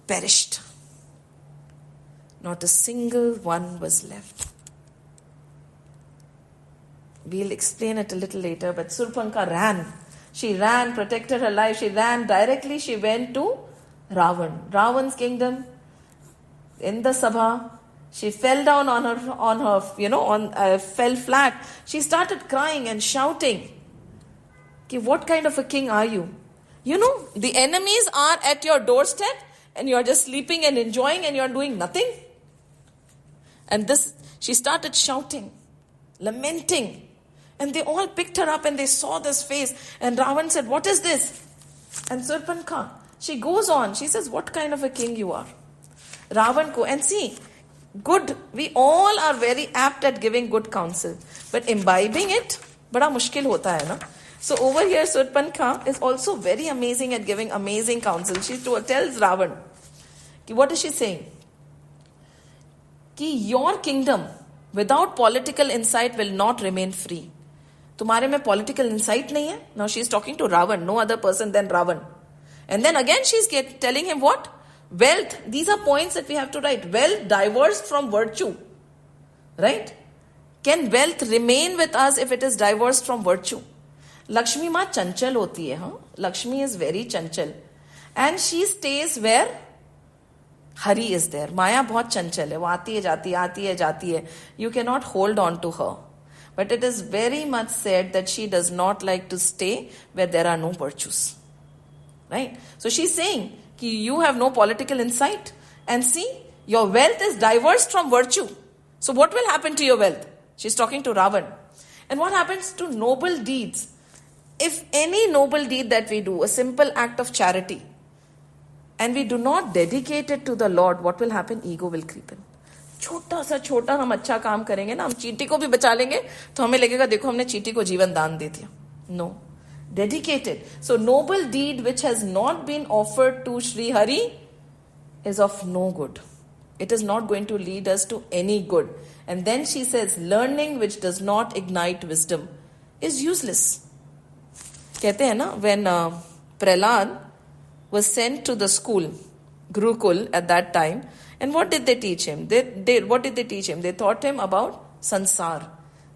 perished. Not a single one was left. We'll explain it a little later, but Surpanka ran. She ran, protected her life. She ran directly. She went to Ravan. Ravan's kingdom. In the Sabha, she fell down fell flat. She started crying and shouting, what kind of a king are you? The enemies are at your doorstep and you're just sleeping and enjoying and you're doing nothing. And she started shouting, lamenting. And they all picked her up and they saw this face. And Ravan said, what is this? And Surpanka, she goes on. She says, what kind of a king you are? Ravan ko. And see, we all are very apt at giving good counsel. But imbibing it, bada mushkil hota hai na. So over here, Surpanka is also very amazing at giving amazing counsel. She tells Ravan, what is she saying? Your kingdom without political insight will not remain free. तुम्हारे में political insight नहीं है. Now she is talking to Ravan, no other person than Ravan. And then again she is telling him what? Wealth. These are points that we have to write. Wealth divorced from virtue. Right? Can wealth remain with us if it is divorced from virtue? Lakshmi Ma chanchal hoti hai. Lakshmi is very chanchal. And she stays where Hari is there. Maya बहुत चंचल है. वो आती है जाती है. You cannot hold on to her. But it is very much said that she does not like to stay where there are no virtues. Right? So she's saying, you have no political insight. And see, your wealth is divorced from virtue. So what will happen to your wealth? She's talking to Ravan. And what happens to noble deeds? If any noble deed that we do, a simple act of charity, and we do not dedicate it to the Lord, what will happen? Ego will creep in. छोटा हम अच्छा काम करेंगे ना, हम चींटी को भी बचा लेंगे, तो हमें लगेगा देखो हमने चींटी को जीवन दान दे दिया. No. Dedicated. So noble deed which has not been offered to Sri Hari is of no good. It is not going to lead us to any good. And then she says, learning which does not ignite wisdom is useless. कहते हैं ना, when Prahlad was sent to the school, Gurukul at that time, And what did they teach him? What did they teach him? They taught him about sansar.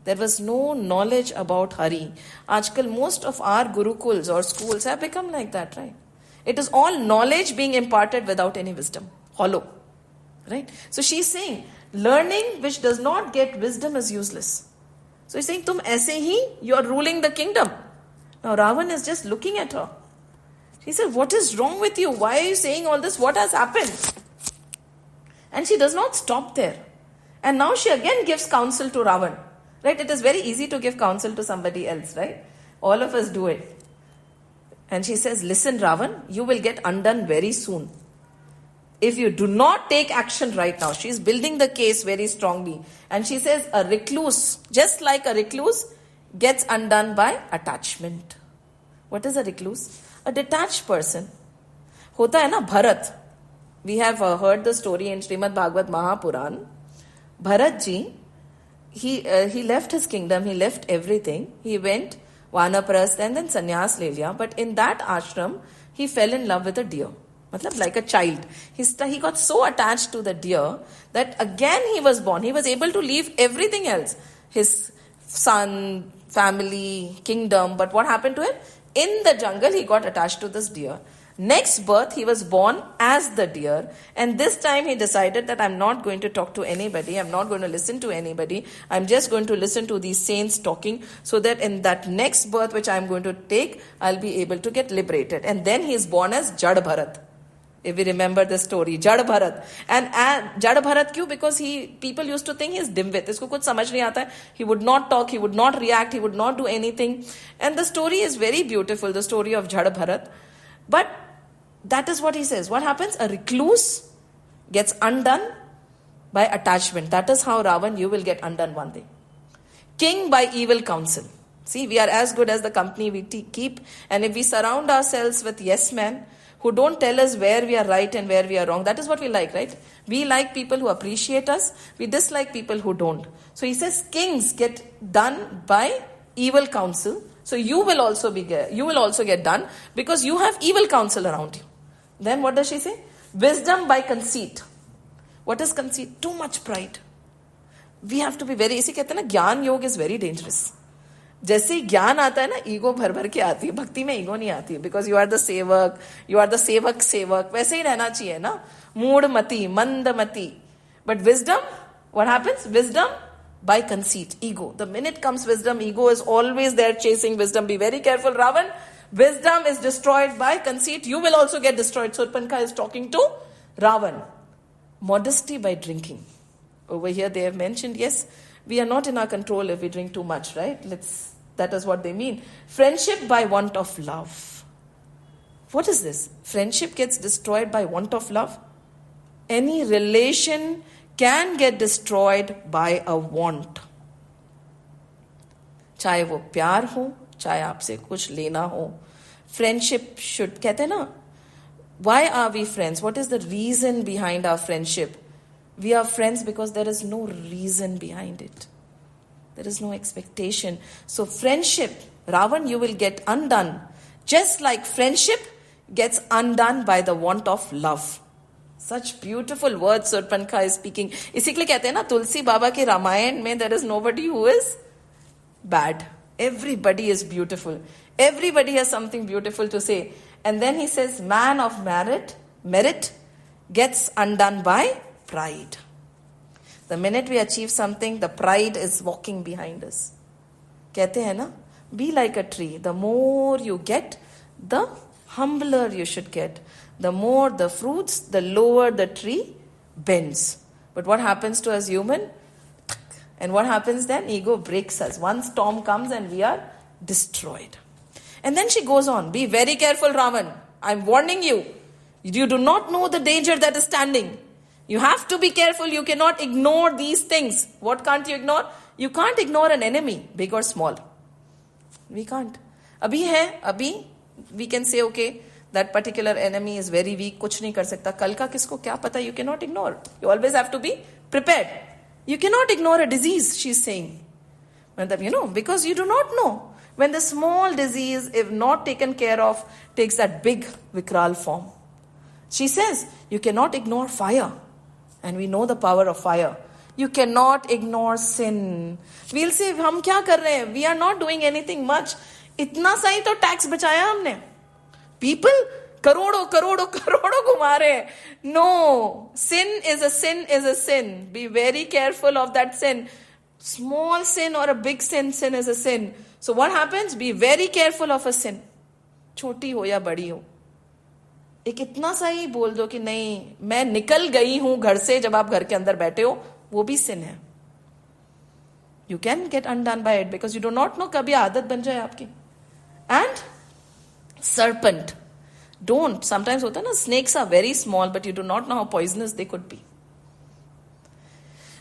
There was no knowledge about Hari. Aajkal, most of our gurukuls or schools have become like that, right? It is all knowledge being imparted without any wisdom. Hollow. Right? So she's saying, learning which does not get wisdom is useless. So he's saying, Tum aise hi, you are ruling the kingdom. Now Ravan is just looking at her. He said, what is wrong with you? Why are you saying all this? What has happened? And she does not stop there. And now she again gives counsel to Ravan. Right? It is very easy to give counsel to somebody else, right? All of us do it. And she says, listen, Ravan, you will get undone very soon. If you do not take action right now. She's building the case very strongly. And she says, a recluse, just like a recluse, gets undone by attachment. What is a recluse? A detached person. Hota hai na Bharat. We have heard the story in Srimad Bhagavad Mahapuran. Bharat ji, he left his kingdom, he left everything. He went Vanaprastha and then sannyas le liya. But in that ashram, he fell in love with a deer. Matlab, like a child. He got so attached to the deer that again he was born. He was able to leave everything else. His son, family, kingdom. But what happened to him? In the jungle, he got attached to this deer. Next birth, he was born as the deer. And this time he decided that I'm not going to talk to anybody. I'm not going to listen to anybody. I'm just going to listen to these saints talking so that in that next birth which I'm going to take, I'll be able to get liberated. And then he is born as Jad Bharat. If we remember the story, Jad Bharat. And Jad Bharat kyun? Because people used to think he's dimwit. Isko kuch samajh nahi aata hai. He would not talk, he would not react, he would not do anything. And the story is very beautiful, the story of Jad Bharat. But that is what he says. What happens? A recluse gets undone by attachment. That is how Ravan, you will get undone one day. King by evil counsel. See, we are as good as the company we keep. And if we surround ourselves with yes men who don't tell us where we are right and where we are wrong, that is what we like, right? We like people who appreciate us. We dislike people who don't. So he says kings get done by evil counsel. So you will also get done because you have evil counsel around you. Then what does she say? Wisdom by conceit. What is conceit? Too much pride. We have to be very, इसी कहते हैं ना, ज्ञान योग is very dangerous. जैसे ज्ञान आता है ना, ईगो भर भर के आती है. भक्ति में ईगो नहीं आती है. Because you are the सेवक, you are the सेवक. वैसे ही रहना चाहिए ना. मूढ़मति, मंदमति. But wisdom, what happens? Wisdom by conceit, ego. The minute comes wisdom, ego is always there chasing wisdom. Be very careful, Ravan. Wisdom is destroyed by conceit. You will also get destroyed. Surpanka is talking to Ravan. Modesty by drinking. Over here they have mentioned, yes, we are not in our control if we drink too much, right? That is what they mean. Friendship by want of love. What is this? Friendship gets destroyed by want of love. Any relation can get destroyed by a want. चाहे वो प्यार हो, चाहे आपसे कुछ लेना हो. Friendship should, कहते हैं ना, why are we friends? What is the reason behind our friendship? We are friends because there is no reason behind it. There is no expectation. So friendship, Ravan, you will get undone. Just like friendship gets undone by the want of love. Such beautiful words Surpanka is speaking. इसीलिए कहते हैं ना, तुलसी बाबा के रामायण में there is nobody who is bad. Everybody is beautiful. Everybody has something beautiful to say. And then he says, man of merit gets undone by pride. The minute we achieve something, the pride is walking behind us. कहते हैं ना, be like a tree. The more you get, the humbler you should get. The more the fruits, the lower the tree bends. But what happens to us human? And what happens then? Ego breaks us. One storm comes and we are destroyed. And then she goes on, be very careful, Ravan. I'm warning you. You do not know the danger that is standing. You have to be careful. You cannot ignore these things. What can't you ignore? You can't ignore an enemy, big or small. We can't. Abhi we can say, okay, that particular enemy is very weak, kuch nahi kar sakta. Kal ka kisko kya pata? You cannot ignore. You always have to be prepared. You cannot ignore a disease, she's saying. Because you do not know. When the small disease, if not taken care of, takes that big vikral form. She says, you cannot ignore fire. And we know the power of fire. You cannot ignore sin. We'll say, हम क्या कर रहे हैं? We are not doing anything much. इतना सा ही तो tax बचाया हमने. People करोड़ों करोड़ों करोड़ों घुमा रहे हैं. No, sin is a sin is a sin. Be very careful of that sin. Small sin or a big sin, sin is a sin. So what happens? Be very careful of a sin. छोटी हो या बड़ी हो. एक इतना सा ही बोल दो कि नहीं, मैं निकल गई हूं घर से, जब आप घर के अंदर बैठे हो, वो भी sin है. You can get undone by it because you do not know, कभी आदत बन जाए आपकी. And serpent. Don't. Sometimes होता है ना, snakes are very small, but you do not know how poisonous they could be.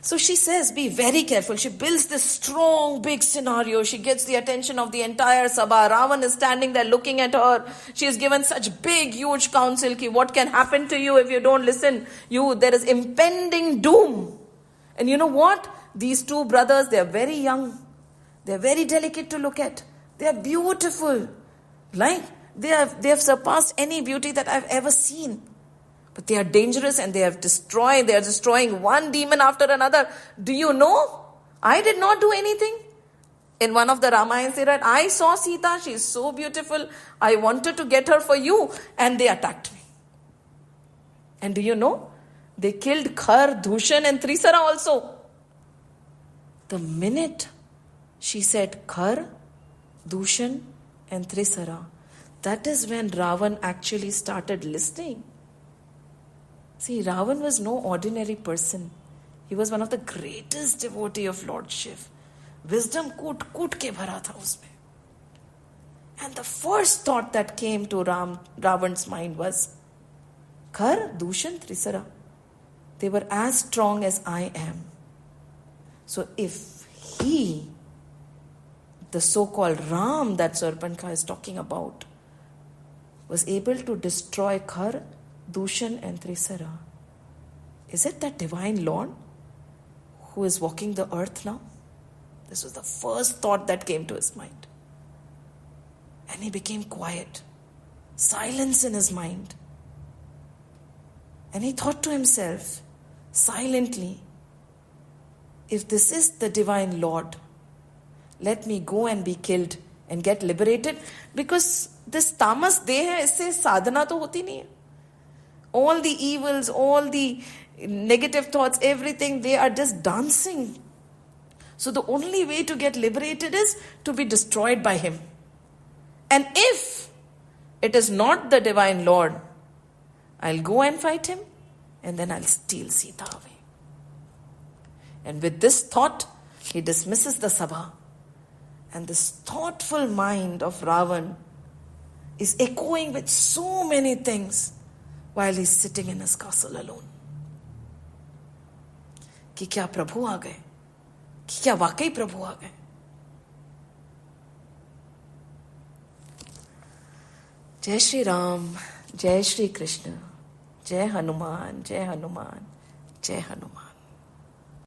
So she says, be very careful. She builds this strong, big scenario. She gets the attention of the entire Sabha. Ravan is standing there looking at her. She is given such big, huge counsel. Ki, what can happen to you if you don't listen? There is impending doom. And you know what? These two brothers, they are very young. They are very delicate to look at. They are beautiful. Like, they have surpassed any beauty that I've ever seen. But they are dangerous and they are destroying one demon after another. Do you know? I did not do anything. In one of the Ramayans, they write, I saw Sita, she is so beautiful. I wanted to get her for you. And they attacked me. And do you know? They killed Khar, Dushan and Trisara also. The minute she said Khar, Dushan and Trisara, that is when Ravan actually started listening. See, Ravan was no ordinary person. He was one of the greatest devotee of Lord Shiv. Wisdom कूट के भरा था उसमें. And the first thought that came to Ravan's mind was, Khar, Dushan, Trisara, they were as strong as I am. So if he, the so-called Ram that Sarpanka is talking about, was able to destroy Khar, Dushan and Trisara, is it that divine Lord who is walking the earth now? This was the first thought that came to his mind. And he became quiet, silence in his mind. And he thought to himself, silently, if this is the divine Lord, let me go and be killed and get liberated, because this tamas deh hai, isse sadhana to hoti nahi hai. All the evils, all the negative thoughts, everything, they are just dancing. So the only way to get liberated is to be destroyed by him. And if it is not the divine Lord, I'll go and fight him and then I'll steal Sita away. And with this thought, he dismisses the Sabha. And this thoughtful mind of Ravan is echoing with so many things while he's sitting in his castle alone. कि क्या प्रभु आ गए? कि क्या वाकई प्रभु आ गए? जय श्री राम, जय श्री कृष्ण, जय हनुमान, जय हनुमान, जय हनुमान.